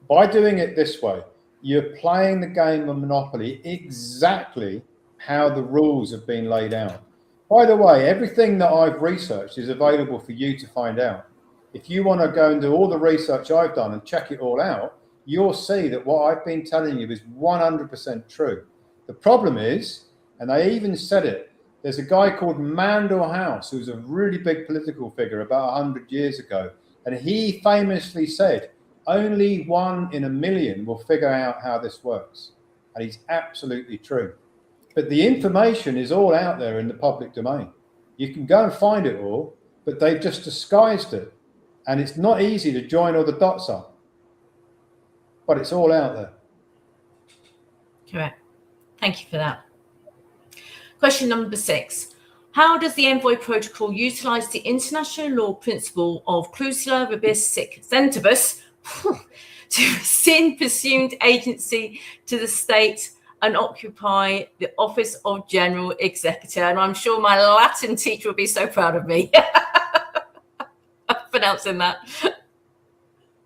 By doing it this way, you're playing the game of Monopoly exactly how the rules have been laid out. By the way, everything that I've researched is available for you to find out. If you want to go and do all the research I've done and check it all out, you'll see that what I've been telling you is 100% true. The problem is, and they even said it, there's a guy called Mandel House, who's a really big political figure about 100 years ago. And he famously said, only 1 in a million will figure out how this works. And he's absolutely true. But the information is all out there in the public domain. You can go and find it all, but they've just disguised it. And it's not easy to join all the dots up. But it's all out there. Correct. Thank you for that. Question number 6. How does the Envoy Protocol utilize the international law principle of clausula rebus sic stantibus to rescind presumed agency to the state and occupy the office of General Executor? And I'm sure my Latin teacher will be so proud of me pronouncing that.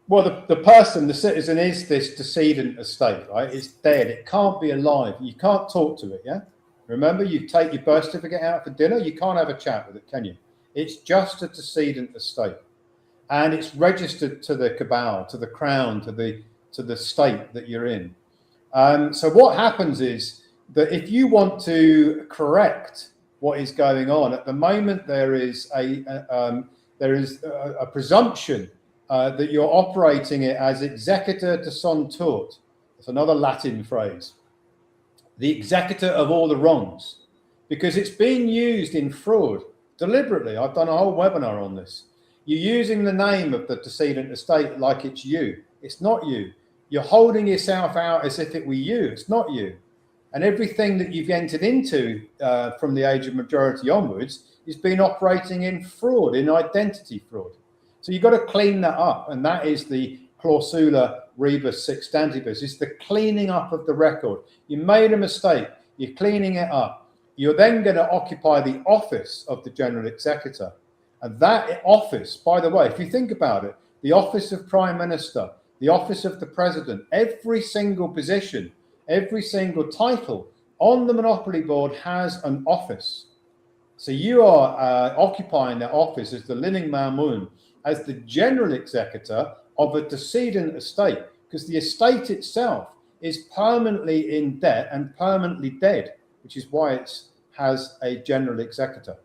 Well, the person, the citizen, is this decedent estate, right? It's dead. It can't be alive. You can't talk to it, yeah? Remember, you take your birth certificate out for dinner, you can't have a chat with it, can you? It's just a decedent estate. And it's registered to the cabal, to the crown, to the state that you're in. So what happens is that if you want to correct what is going on, at the moment there is a presumption that you're operating it as executor de son tort. That's another Latin phrase. The executor of all the wrongs, because it's being used in fraud deliberately. I've done a whole webinar on this. You're using the name of the decedent estate like it's you. It's not you. You're holding yourself out as if it were you. It's not you. And everything that you've entered into from the age of majority onwards is been operating in fraud, in identity fraud. So you've got to clean that up. And that is the clausula rebus sic stantibus. It's the cleaning up of the record. You made a mistake. You're cleaning it up. You're then going to occupy the office of the General Executor. And that office, by the way, if you think about it, the office of Prime Minister, the office of the President, every single position, every single title on the Monopoly Board has an office. So you are occupying that office as the living mamoon, as the General Executor of a decedent estate, because the estate itself is permanently in debt and permanently dead, which is why it has a General Executor.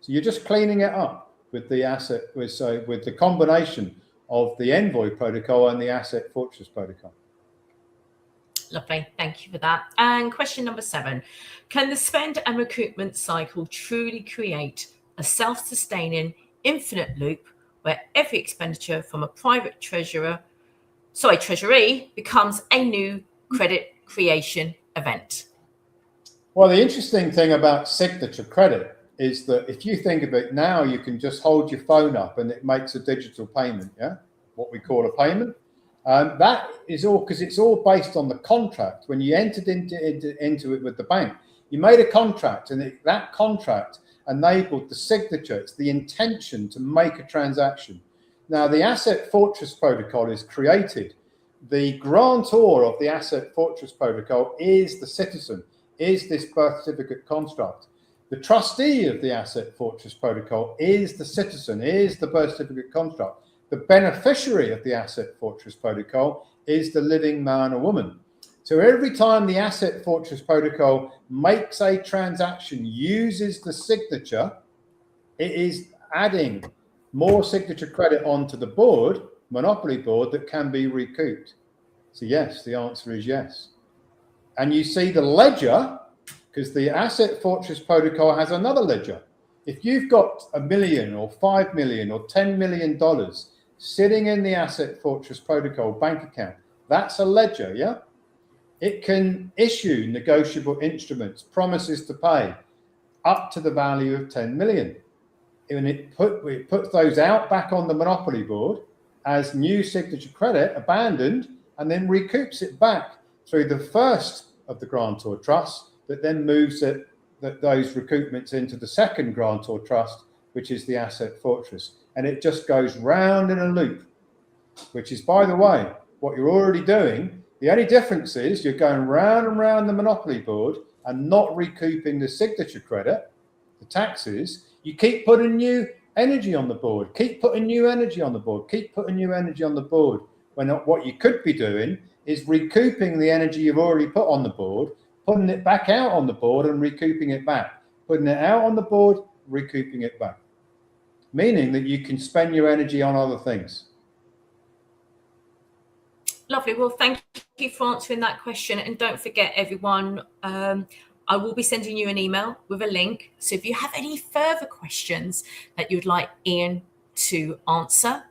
So you're just cleaning it up with the asset, with the combination of the Envoy Protocol and the Asset Fortress Protocol. Lovely, thank you for that. And question number 7. Can the spend and recruitment cycle truly create a self-sustaining infinite loop where every expenditure from a private treasury becomes a new credit creation event? Well, the interesting thing about signature credit is that if you think of it now, you can just hold your phone up and it makes a digital payment, yeah? What we call a payment. That is all because it's all based on the contract. When you entered into it with the bank, you made a contract, and that contract enabled the signature. It's the intention to make a transaction. Now, the Asset Fortress Protocol is created. The grantor of the Asset Fortress Protocol is the citizen, is this birth certificate construct. The trustee of the Asset Fortress Protocol is the citizen, is the birth certificate construct. The beneficiary of the Asset Fortress Protocol is the living man or woman. So every time the Asset Fortress Protocol makes a transaction, uses the signature, it is adding more signature credit onto the board, Monopoly board, that can be recouped. So yes, the answer is yes. And you see the ledger, because the Asset Fortress Protocol has another ledger. If you've got $1 million or $5 million or $10 million sitting in the Asset Fortress Protocol bank account, that's a ledger, yeah? It can issue negotiable instruments, promises to pay up to the value of 10 million. And it puts those out back on the Monopoly board as new signature credit, abandoned, and then recoups it back through the first of the grantor trust, that then moves those recoupments into the second grantor trust, which is the asset fortress. And it just goes round in a loop, which is, by the way, what you're already doing. The only difference is you're going round and round the monopoly board and not recouping the signature credit, the taxes. You keep putting new energy on the board, keep putting new energy on the board, keep putting new energy on the board, when what you could be doing is recouping the energy you've already put on the board, putting it back out on the board and recouping it back, putting it out on the board, recouping it back, meaning that you can spend your energy on other things. Lovely. Well, thank you for answering that question. And don't forget, everyone, I will be sending you an email with a link. So if you have any further questions that you'd like Ian to answer,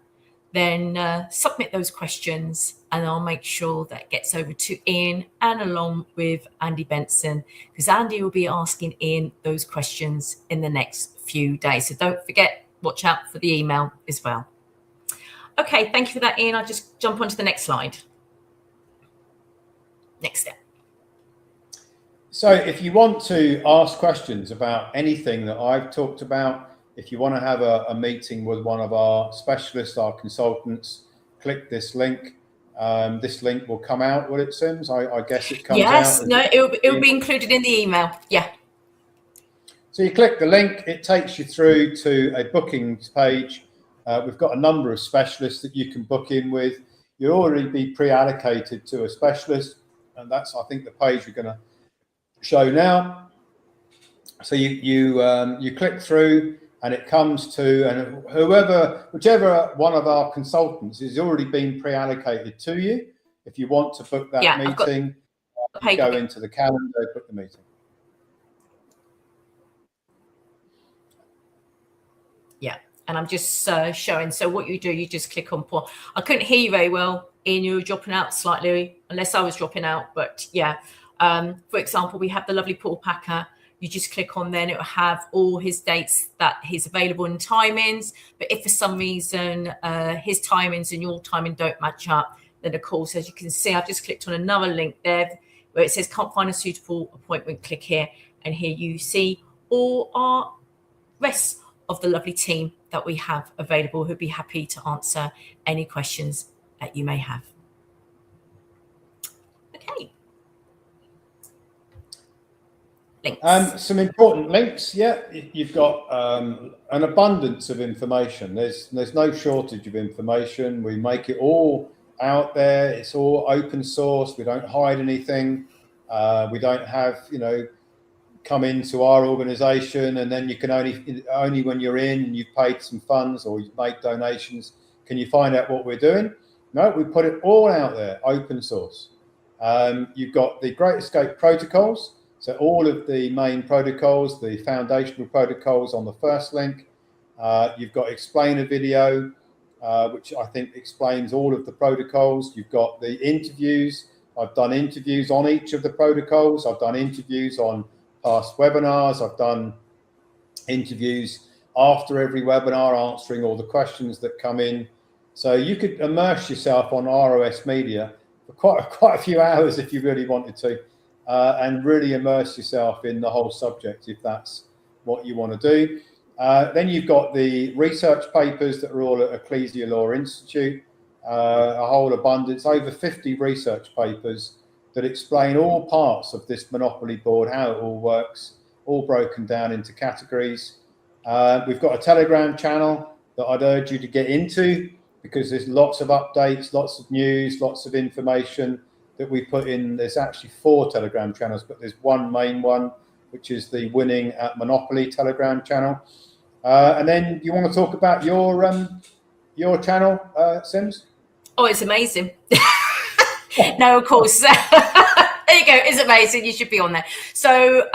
then submit those questions and I'll make sure that gets over to Ian and along with Andy Benson, because Andy will be asking Ian those questions in the next few days. So don't forget, watch out for the email as well. Okay, thank you for that, Ian. I'll just jump on to the next slide. Next step. So if you want to ask questions about anything that I've talked about, if you want to have a meeting with one of our specialists, our consultants, click this link. This link will come out, will it, Sims? I guess it comes out. Yes, no, it'll be included in the email. Yeah. So you click the link, it takes you through to a bookings page. We've got a number of specialists that you can book in with. You'll already be pre-allocated to a specialist, and that's, I think, the page we're going to show now. So you click through, and it comes to, and whichever one of our consultants is already been pre-allocated to you. If you want to book that meeting, go into the calendar, book the meeting. Yeah, and I'm just showing. So what you do, you just click on pause. I couldn't hear you very well, Ian. You were dropping out slightly, unless I was dropping out. But yeah, for example, we have the lovely Paul Packer. You just click on there and it will have all his dates that he's available in timings. But if for some reason his timings and your timing don't match up, then of course, as you can see, I've just clicked on another link there where it says can't find a suitable appointment. Click here, and here you see all our rest of the lovely team that we have available who'd be happy to answer any questions that you may have. Okay. Links. Some important links. Yeah, you've got an abundance of information. There's no shortage of information. We make it all out there. It's all open source. We don't hide anything. We don't have, come into our organization and then you can only when you're in and you've paid some funds or you've made donations, can you find out what we're doing? No, we put it all out there, open source. You've got the Great Escape protocols. So all of the main protocols, the foundational protocols on the first link. You've got explainer video, which I think explains all of the protocols. You've got the interviews. I've done interviews on each of the protocols. I've done interviews on past webinars. I've done interviews after every webinar, answering all the questions that come in. So you could immerse yourself on ROS Media for quite a few hours if you really wanted to. And really immerse yourself in the whole subject if that's what you want to do. Then you've got the research papers that are all at Ecclesia Law Institute, a whole abundance, over 50 research papers that explain all parts of this monopoly board, how it all works, all broken down into categories. We've got a Telegram channel that I'd urge you to get into because there's lots of updates, lots of news, lots of information that we put in. There's actually 4 Telegram channels, but there's one main one, which is the Winning at Monopoly Telegram channel. And then you want to talk about your channel, Sims? Oh, it's amazing. No, of course. There you go. It's amazing. You should be on there. So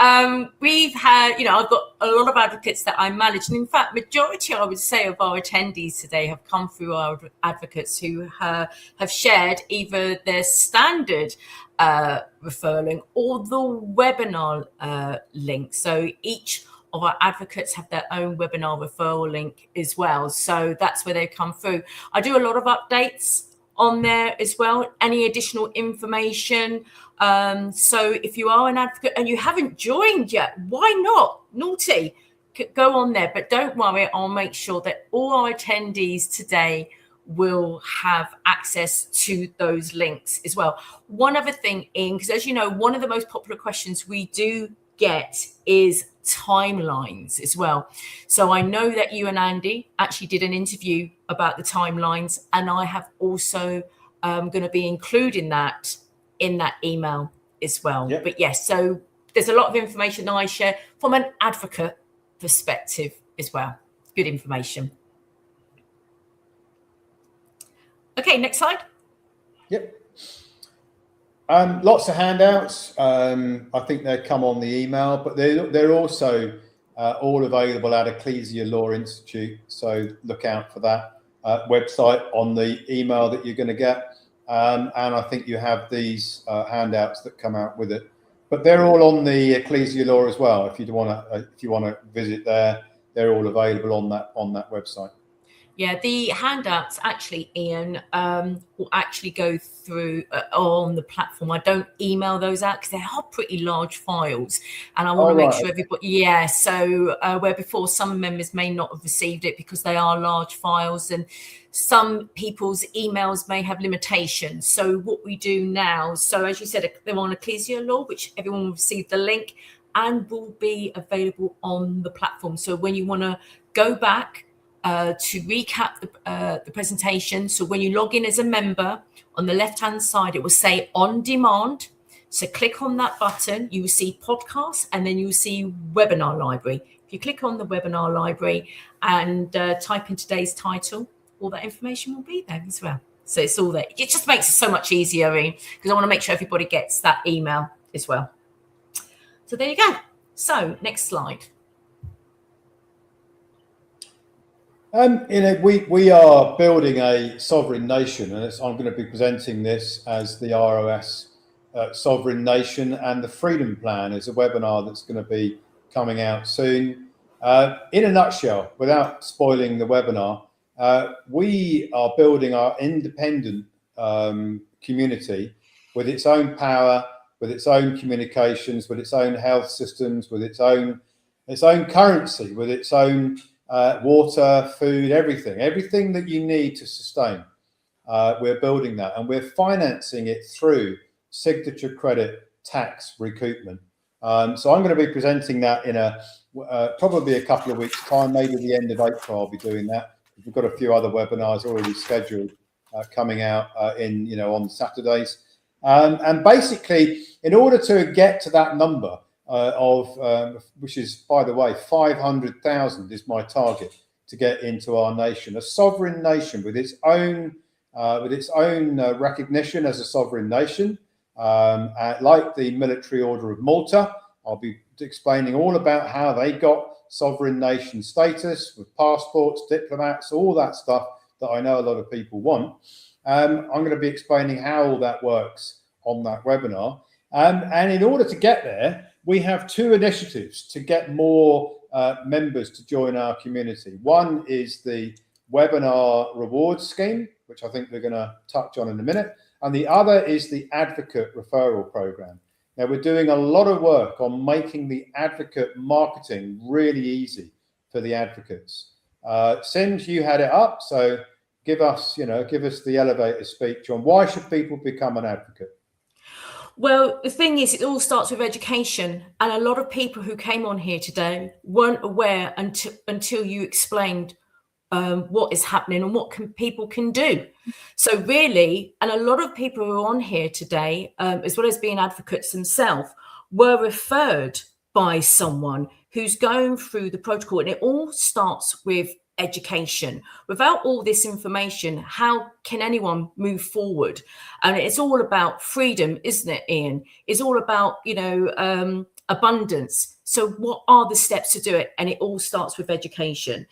we've had, I've got a lot of advocates that I manage. And in fact, majority, I would say, of our attendees today have come through our advocates who have shared either their standard referral link or the webinar link. So each of our advocates have their own webinar referral link as well. So that's where they come through. I do a lot of updates on there as well, any additional information. So if you are an advocate and you haven't joined yet, why not? Naughty, go on there. But don't worry, I'll make sure that all our attendees today will have access to those links as well. One other thing, Ian, because as you know, one of the most popular questions we do get is timelines as well. So I know that you and Andy actually did an interview about the timelines, and I have also going to be including that in that email as well. Yep. But yes, so there's a lot of information that I share from an advocate perspective as well. Good information. Okay, next slide. Yep. Lots of handouts. I think they come on the email, but they're also all available at Ecclesia Law Institute. So look out for that website on the email that you're going to get. And I think you have these handouts that come out with it. But they're all on the Ecclesia Law as well. If you want to visit there, they're all available on that website. Yeah, the handouts actually, Ian, will actually go through on the platform. I don't email those out because they are pretty large files, and I want to make sure everybody. Yeah, so where before some members may not have received it because they are large files, and some people's emails may have limitations. So what we do now, so as you said, they're on Ecclesia Law, which everyone will receive the link and will be available on the platform. So when you want to go back to recap the presentation. So when you log in as a member, on the left-hand side, it will say on demand. So click on that button, you will see podcasts, and then you will see webinar library. If you click on the webinar library and type in today's title, all that information will be there as well. So it's all there. It just makes it so much easier, because I want to make sure everybody gets that email as well. So there you go. So next slide. We are building a sovereign nation, and I'm going to be presenting this as the ROS Sovereign Nation, and the Freedom Plan is a webinar that's going to be coming out soon. In a nutshell, without spoiling the webinar, we are building our independent community with its own power, with its own communications, with its own health systems, with its own currency, with its own water, food, everything that you need to sustain. We're building that, and we're financing it through signature credit tax recoupment. So I'm going to be presenting that in probably a couple of weeks' time, maybe the end of April. I'll be doing that. We've got a few other webinars already scheduled coming out on Saturdays. And basically, in order to get to that number, which is, by the way, 500,000 is my target to get into our nation, a sovereign nation with its own recognition as a sovereign nation, like the Military Order of Malta. I'll be explaining all about how they got sovereign nation status with passports, diplomats, all that stuff that I know a lot of people want. I'm going to be explaining how all that works on that webinar. And in order to get there, we have two initiatives to get more members to join our community. One is the webinar reward scheme, which I think we're going to touch on in a minute. And the other is the advocate referral program. Now, we're doing a lot of work on making the advocate marketing really easy for the advocates. Sims, you had it up, so give us the elevator speech on why should people become an advocate. Well, the thing is, it all starts with education, and a lot of people who came on here today weren't aware until you explained what is happening and what people can do. So really, and a lot of people who are on here today, as well as being advocates themselves, were referred by someone who's going through the protocol, and it all starts with education. Without all this information, how can anyone move forward? And it's all about freedom, isn't it, Ian? It's all about, abundance. So what are the steps to do it? And it all starts with education.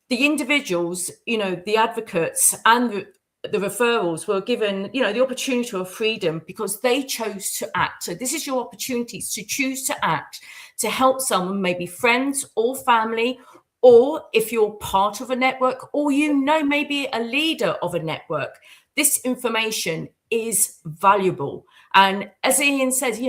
The individuals, the advocates and the referrals were given, the opportunity of freedom because they chose to act. So this is your opportunity to choose to act, to help someone, maybe friends or family, or if you're part of a network, or maybe a leader of a network, this information is valuable. And as Ian says,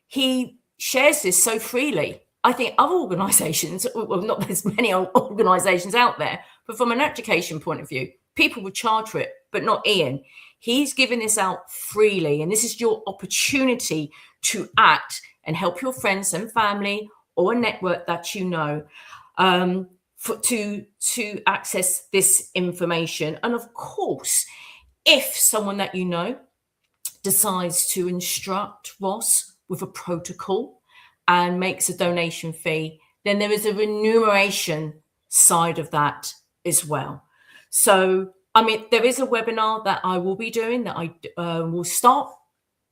he shares this so freely. I think other organizations, well, not there's many organizations out there, but from an education point of view, people would charge for it, but not Ian. He's giving this out freely, and this is your opportunity to act and help your friends and family or a network that to access this information. And of course, if someone that decides to instruct Ross with a protocol and makes a donation fee, then there is a remuneration side of that as well. So, there is a webinar that I will be doing that I will start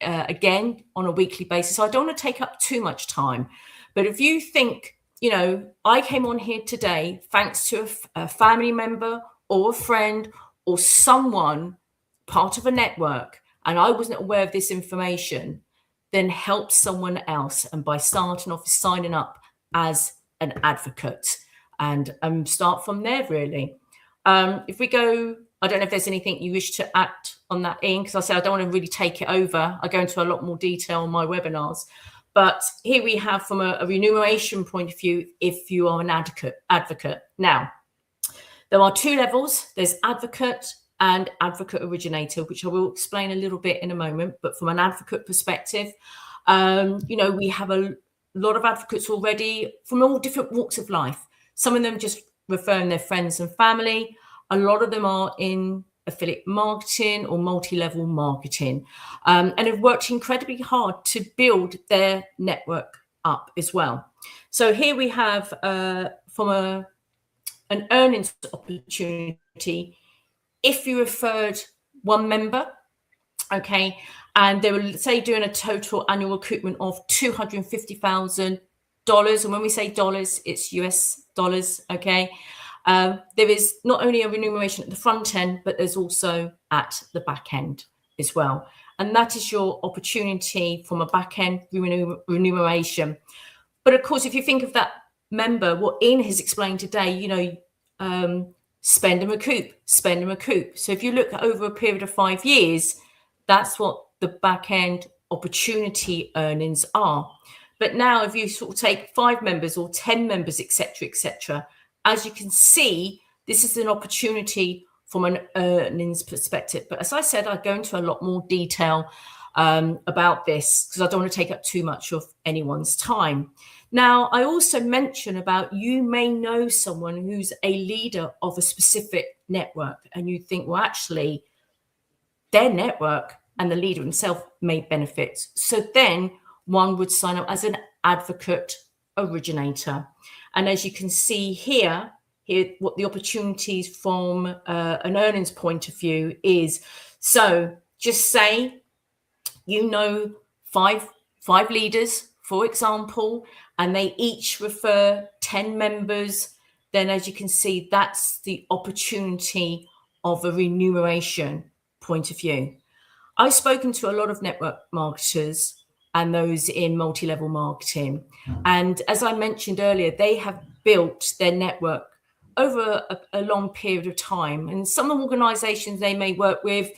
again on a weekly basis. So I don't want to take up too much time. But if you think, I came on here today thanks to a family member or a friend or someone part of a network, and I wasn't aware of this information, then help someone else. And by signing up as an advocate, and start from there, really. If we go, I don't know if there's anything you wish to add on that, Ian, because I said I don't want to really take it over. I go into a lot more detail on my webinars. But here we have, from a remuneration point of view, if you are an advocate. Now, there are two levels. There's advocate and advocate originator, which I will explain a little bit in a moment. But from an advocate perspective, we have a lot of advocates already from all different walks of life. Some of them just referring their friends and family. A lot of them are in affiliate marketing or multi-level marketing, and have worked incredibly hard to build their network up as well. So here we have from an earnings opportunity, if you referred one member, okay, and they were, say, doing a total annual recruitment of $250,000, and when we say dollars, it's US dollars, okay. There is not only a remuneration at the front end, but there's also at the back end as well. And that is your opportunity from a back end remuneration. But of course, if you think of that member, what Ian has explained today, spend and recoup. So if you look over a period of 5 years, that's what the back end opportunity earnings are. But now if you sort of take 5 members or 10 members, etc., as you can see, this is an opportunity from an earnings perspective. But as I said, I go into a lot more detail about this because I don't want to take up too much of anyone's time. Now, I also mentioned about you may know someone who's a leader of a specific network, and you think, well, actually, their network and the leader himself may benefit. So then one would sign up as an advocate originator. And as you can see here what the opportunities from an earnings point of view is. So just say, five leaders, for example, and they each refer 10 members. Then as you can see, that's the opportunity of a remuneration point of view. I've spoken to a lot of network marketers and those in multi-level marketing. And as I mentioned earlier, they have built their network over a long period of time. And some organizations they may work with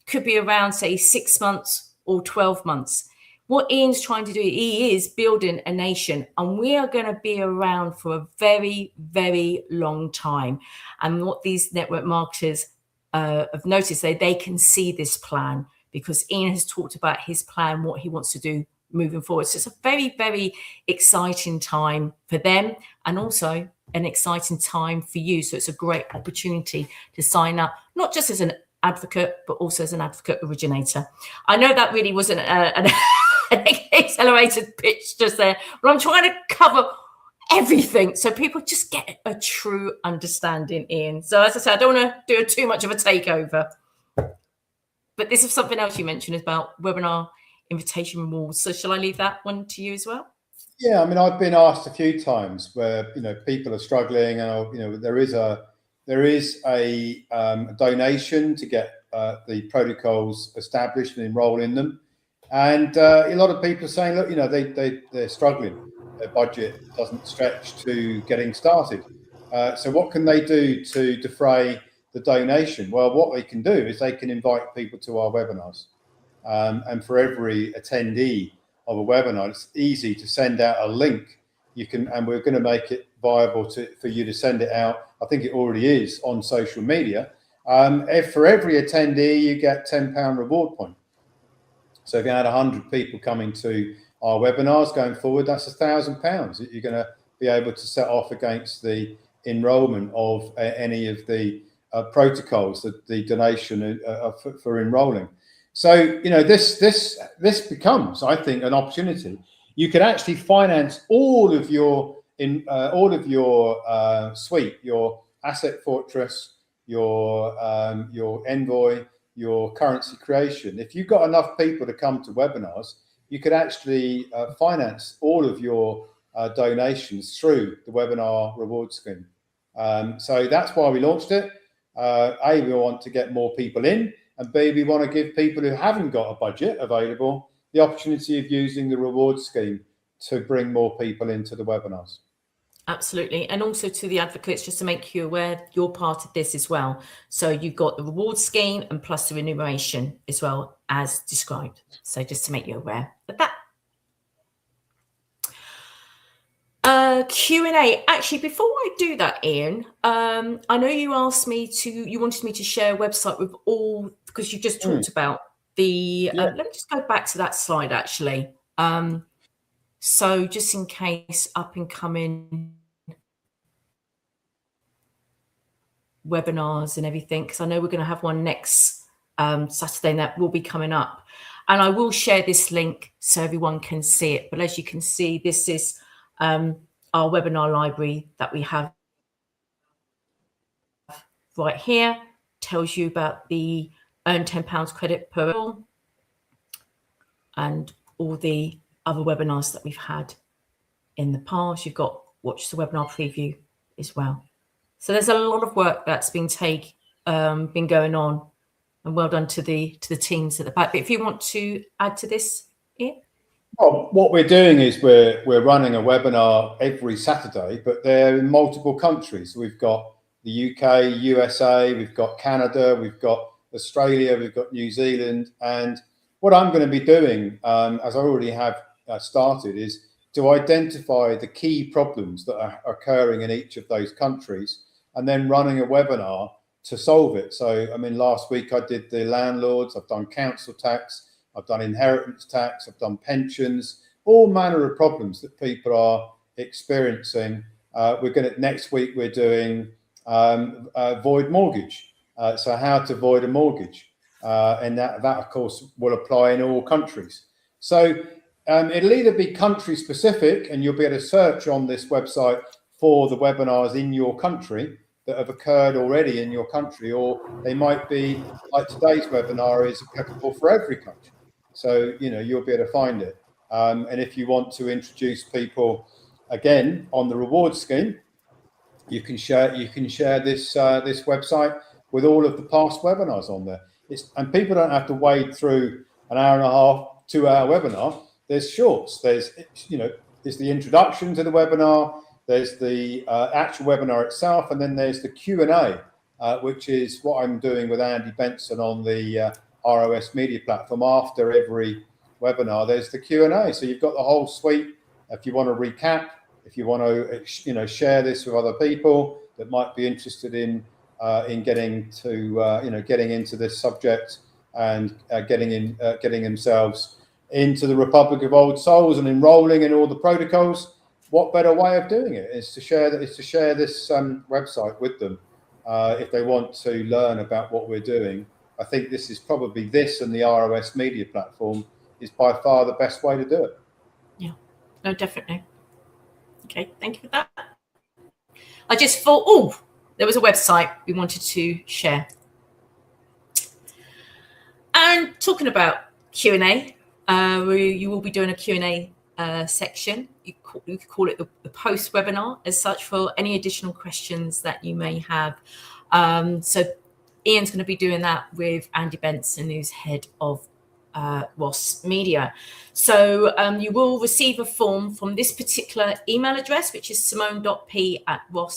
could be around, say, 6 months or 12 months. What Ian's trying to do, he is building a nation, and we are going to be around for a very, very long time. And what these network marketers have noticed, they can see this plan, because Ian has talked about his plan, what he wants to do moving forward. So it's a very, very exciting time for them, and also an exciting time for you. So it's a great opportunity to sign up, not just as an advocate, but also as an advocate originator. I know that really wasn't an accelerated pitch just there, but I'm trying to cover everything so people just get a true understanding, Ian. So as I said, I don't want to do too much of a takeover. But this is something else you mentioned about webinar invitation rewards. So shall I leave that one to you as well? Yeah, I mean, I've been asked a few times where people are struggling, and there is a donation to get the protocols established and enroll in them, and a lot of people are saying, look, they're struggling. Their budget doesn't stretch to getting started. So what can they do to defray the donation? Well, what they can do is they can invite people to our webinars. And for every attendee of a webinar, it's easy to send out a link. You can, and we're going to make it viable for you to send it out. I think it already is on social media. If for every attendee, you get £10 reward point. So if you had 100 people coming to our webinars going forward, that's £1,000 that you're going to be able to set off against the enrolment of any of the protocols, the donation for enrolling. So, you know, this becomes, I think, an opportunity. You could actually finance all of your suite, your Asset Fortress, your Envoy, your currency creation. If you've got enough people to come to webinars, you could actually finance all of your donations through the webinar reward scheme. So that's why we launched it. A, we want to get more people in, and B, we want to give people who haven't got a budget available the opportunity of using the reward scheme to bring more people into the webinars. Absolutely. And also to the advocates, just to make you aware, you're part of this as well. So you've got the reward scheme and plus the remuneration as well as described. So just to make you aware of that. Q&A. Actually, before I do that, Ian, I know you wanted me to share a website with all, because you just talked about the, let me just go back to that slide actually. So just in case up and coming webinars and everything, because I know we're going to have one next Saturday and that will be coming up. And I will share this link so everyone can see it. But as you can see, this is our webinar library that we have right here. Tells you about the earn £10 credit per hour and all the other webinars that we've had in the past. You've got watch the webinar preview as well. So there's a lot of work that's been going on, and well done to the teams at the back. But if you want to add to this, Ian? Well, what we're doing is we're running a webinar every Saturday, but they're in multiple countries. We've got the UK, USA, we've got Canada, we've got Australia, we've got New Zealand. And what I'm going to be doing, as I already have started, is to identify the key problems that are occurring in each of those countries and then running a webinar to solve it. So, I mean, last week I did the landlords, I've done council tax, I've done inheritance tax, I've done pensions, all manner of problems that people are experiencing. Next week we're doing void mortgage. So how to void a mortgage. And that of course will apply in all countries. So it'll either be country specific, and you'll be able to search on this website for the webinars in your country that have occurred already in your country, or they might be like today's webinar is applicable for every country. So, you know, you'll be able to find it. And if you want to introduce people again on the reward scheme, you can share this this website with all of the past webinars on there. And people don't have to wade through an hour and a half, 2 hour webinar. There's shorts. There's the introduction to the webinar. There's the actual webinar itself, and then there's the Q&A, which is what I'm doing with Andy Benson on the ROS Media platform. After every webinar, there's the Q&A. So you've got the whole suite. If you want to recap, if you want to share this with other people that might be interested in getting to getting into this subject and getting themselves into the Republic of Old Souls and enrolling in all the protocols, what better way of doing it is to share this website with them if they want to learn about what we're doing. I think this is probably this and the ROS Media platform is by far the best way to do it. Yeah, no, definitely. Okay, thank you for that. I just thought, there was a website we wanted to share. And talking about Q&A, you will be doing a Q&A section. You could call it the post webinar as such for any additional questions that you may have. So Ian's going to be doing that with Andy Benson, who's head of ROS Media. So you will receive a form from this particular email address, which is simone.p@ros.co.uk.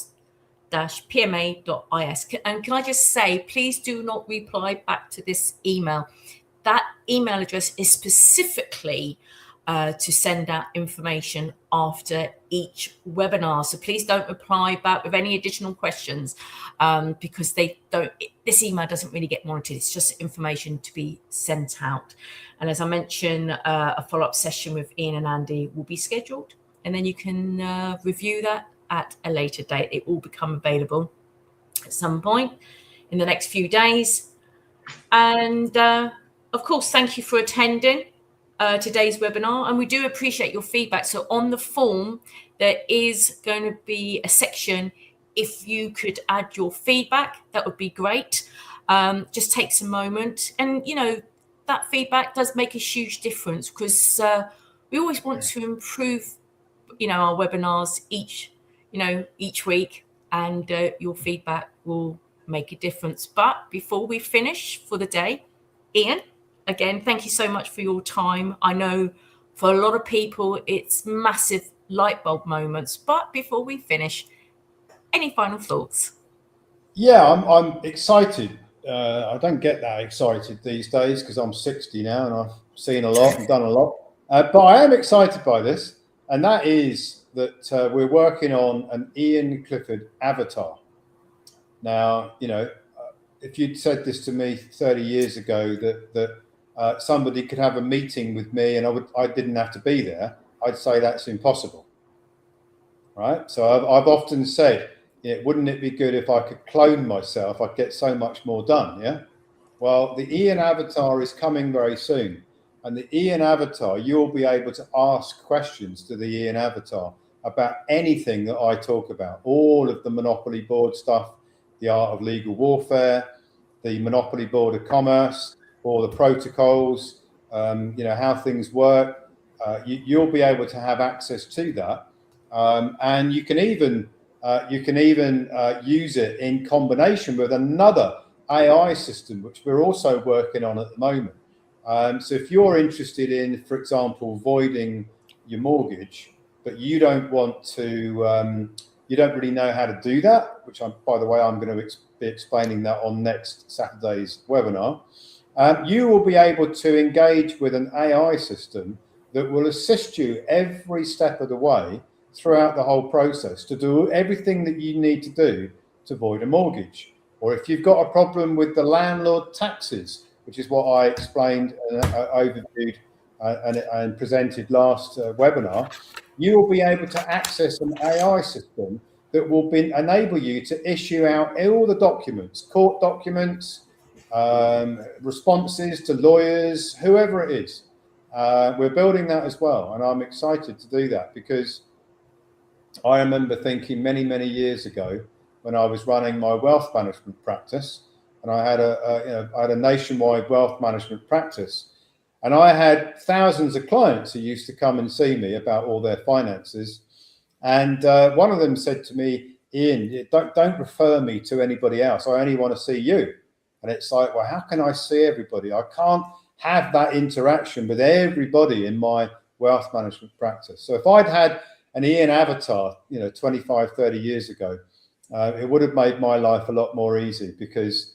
pma.is. And can I just say, please do not reply back to this email. That email address is specifically to send out information after each webinar. So please don't reply back with any additional questions because this email doesn't really get monitored. It's just information to be sent out. And as I mentioned, a follow-up session with Ian and Andy will be scheduled, and then you can review that at a later date. It will become available at some point in the next few days. And of course, thank you for attending today's webinar, and we do appreciate your feedback. So on the form, there is going to be a section. If you could add your feedback, that would be great. Just takes a moment, and that feedback does make a huge difference, because we always want to improve our webinars each week, and your feedback will make a difference. But before we finish for the day, Ian, again, thank you so much for your time. I know for a lot of people it's massive light bulb moments, but before we finish, any final thoughts? Yeah, I'm excited. I don't get that excited these days because I'm 60 now and I've seen a lot and done a lot. But I am excited by this, and that is that we're working on an Ian Clifford avatar. Now, if you'd said this to me 30 years ago, that somebody could have a meeting with me and I didn't have to be there, I'd say that's impossible, right? So I've often said, wouldn't it be good if I could clone myself? I'd get so much more done, yeah? Well, the Ian avatar is coming very soon. And the Ian avatar, you'll be able to ask questions to the Ian avatar about anything that I talk about, all of the Monopoly Board stuff, the art of legal warfare, the Monopoly Board of Commerce, all the protocols, how things work. You'll be able to have access to that. And you can even use it in combination with another AI system, which we're also working on at the moment. So if you're interested in, for example, voiding your mortgage, but you don't want to, you don't really know how to do that, which by the way, I'm going to be explaining that on next Saturday's webinar. You will be able to engage with an AI system that will assist you every step of the way throughout the whole process to do everything that you need to do to void a mortgage. Or if you've got a problem with the landlord taxes, which is what I explained and overviewed and presented last webinar, you will be able to access an AI system that will enable you to issue out all the documents, court documents, responses to lawyers, whoever it is. We're building that as well, and I'm excited to do that because I remember thinking many, many years ago when I was running my wealth management practice, and I had a nationwide wealth management practice, and I had thousands of clients who used to come and see me about all their finances. And one of them said to me, Ian, don't refer me to anybody else. I only want to see you. And it's like, well, how can I see everybody? I can't have that interaction with everybody in my wealth management practice. So if I'd had an Ian avatar, 25, 30 years ago, it would have made my life a lot more easy because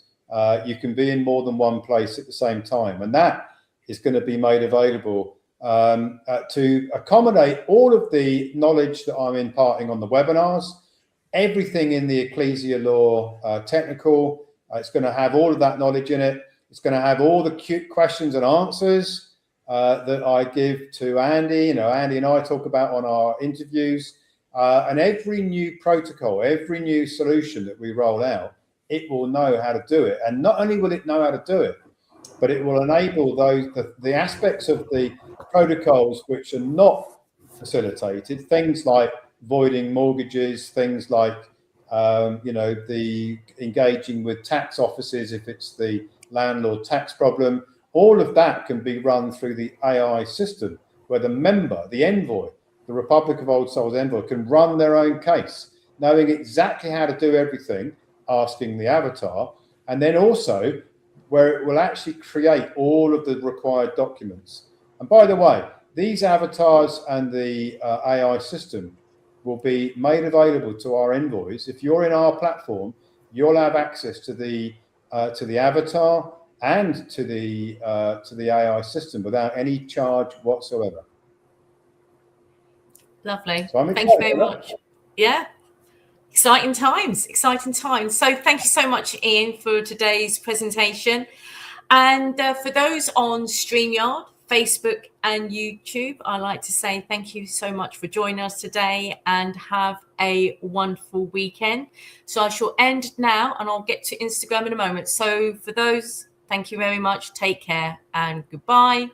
you can be in more than one place at the same time. And that is going to be made available to accommodate all of the knowledge that I'm imparting on the webinars, everything in the Ecclesia Law technical. It's going to have all of that knowledge in it. It's going to have all the cute questions and answers that I give to Andy. Andy and I talk about on our interviews. And every new protocol, every new solution that we roll out, it will know how to do it. And not only will it know how to do it, but it will enable the aspects of the protocols which are not facilitated, things like voiding mortgages, things like the engaging with tax offices if it's the landlord tax problem. All of that can be run through the AI system where the member, the envoy, the Republic of Old Souls envoy can run their own case, knowing exactly how to do everything, asking the avatar, and then also where it will actually create all of the required documents. And by the way, these avatars and the AI system will be made available to our envoys. If you're in our platform, you'll have access to the avatar and to the AI system without any charge whatsoever. Lovely. So Thank you very much. Yeah. Exciting times, exciting times. So thank you so much, Ian, for today's presentation. And for those on StreamYard, Facebook and YouTube, I'd like to say thank you so much for joining us today and have a wonderful weekend. So I shall end now and I'll get to Instagram in a moment. So for those, thank you very much. Take care and goodbye.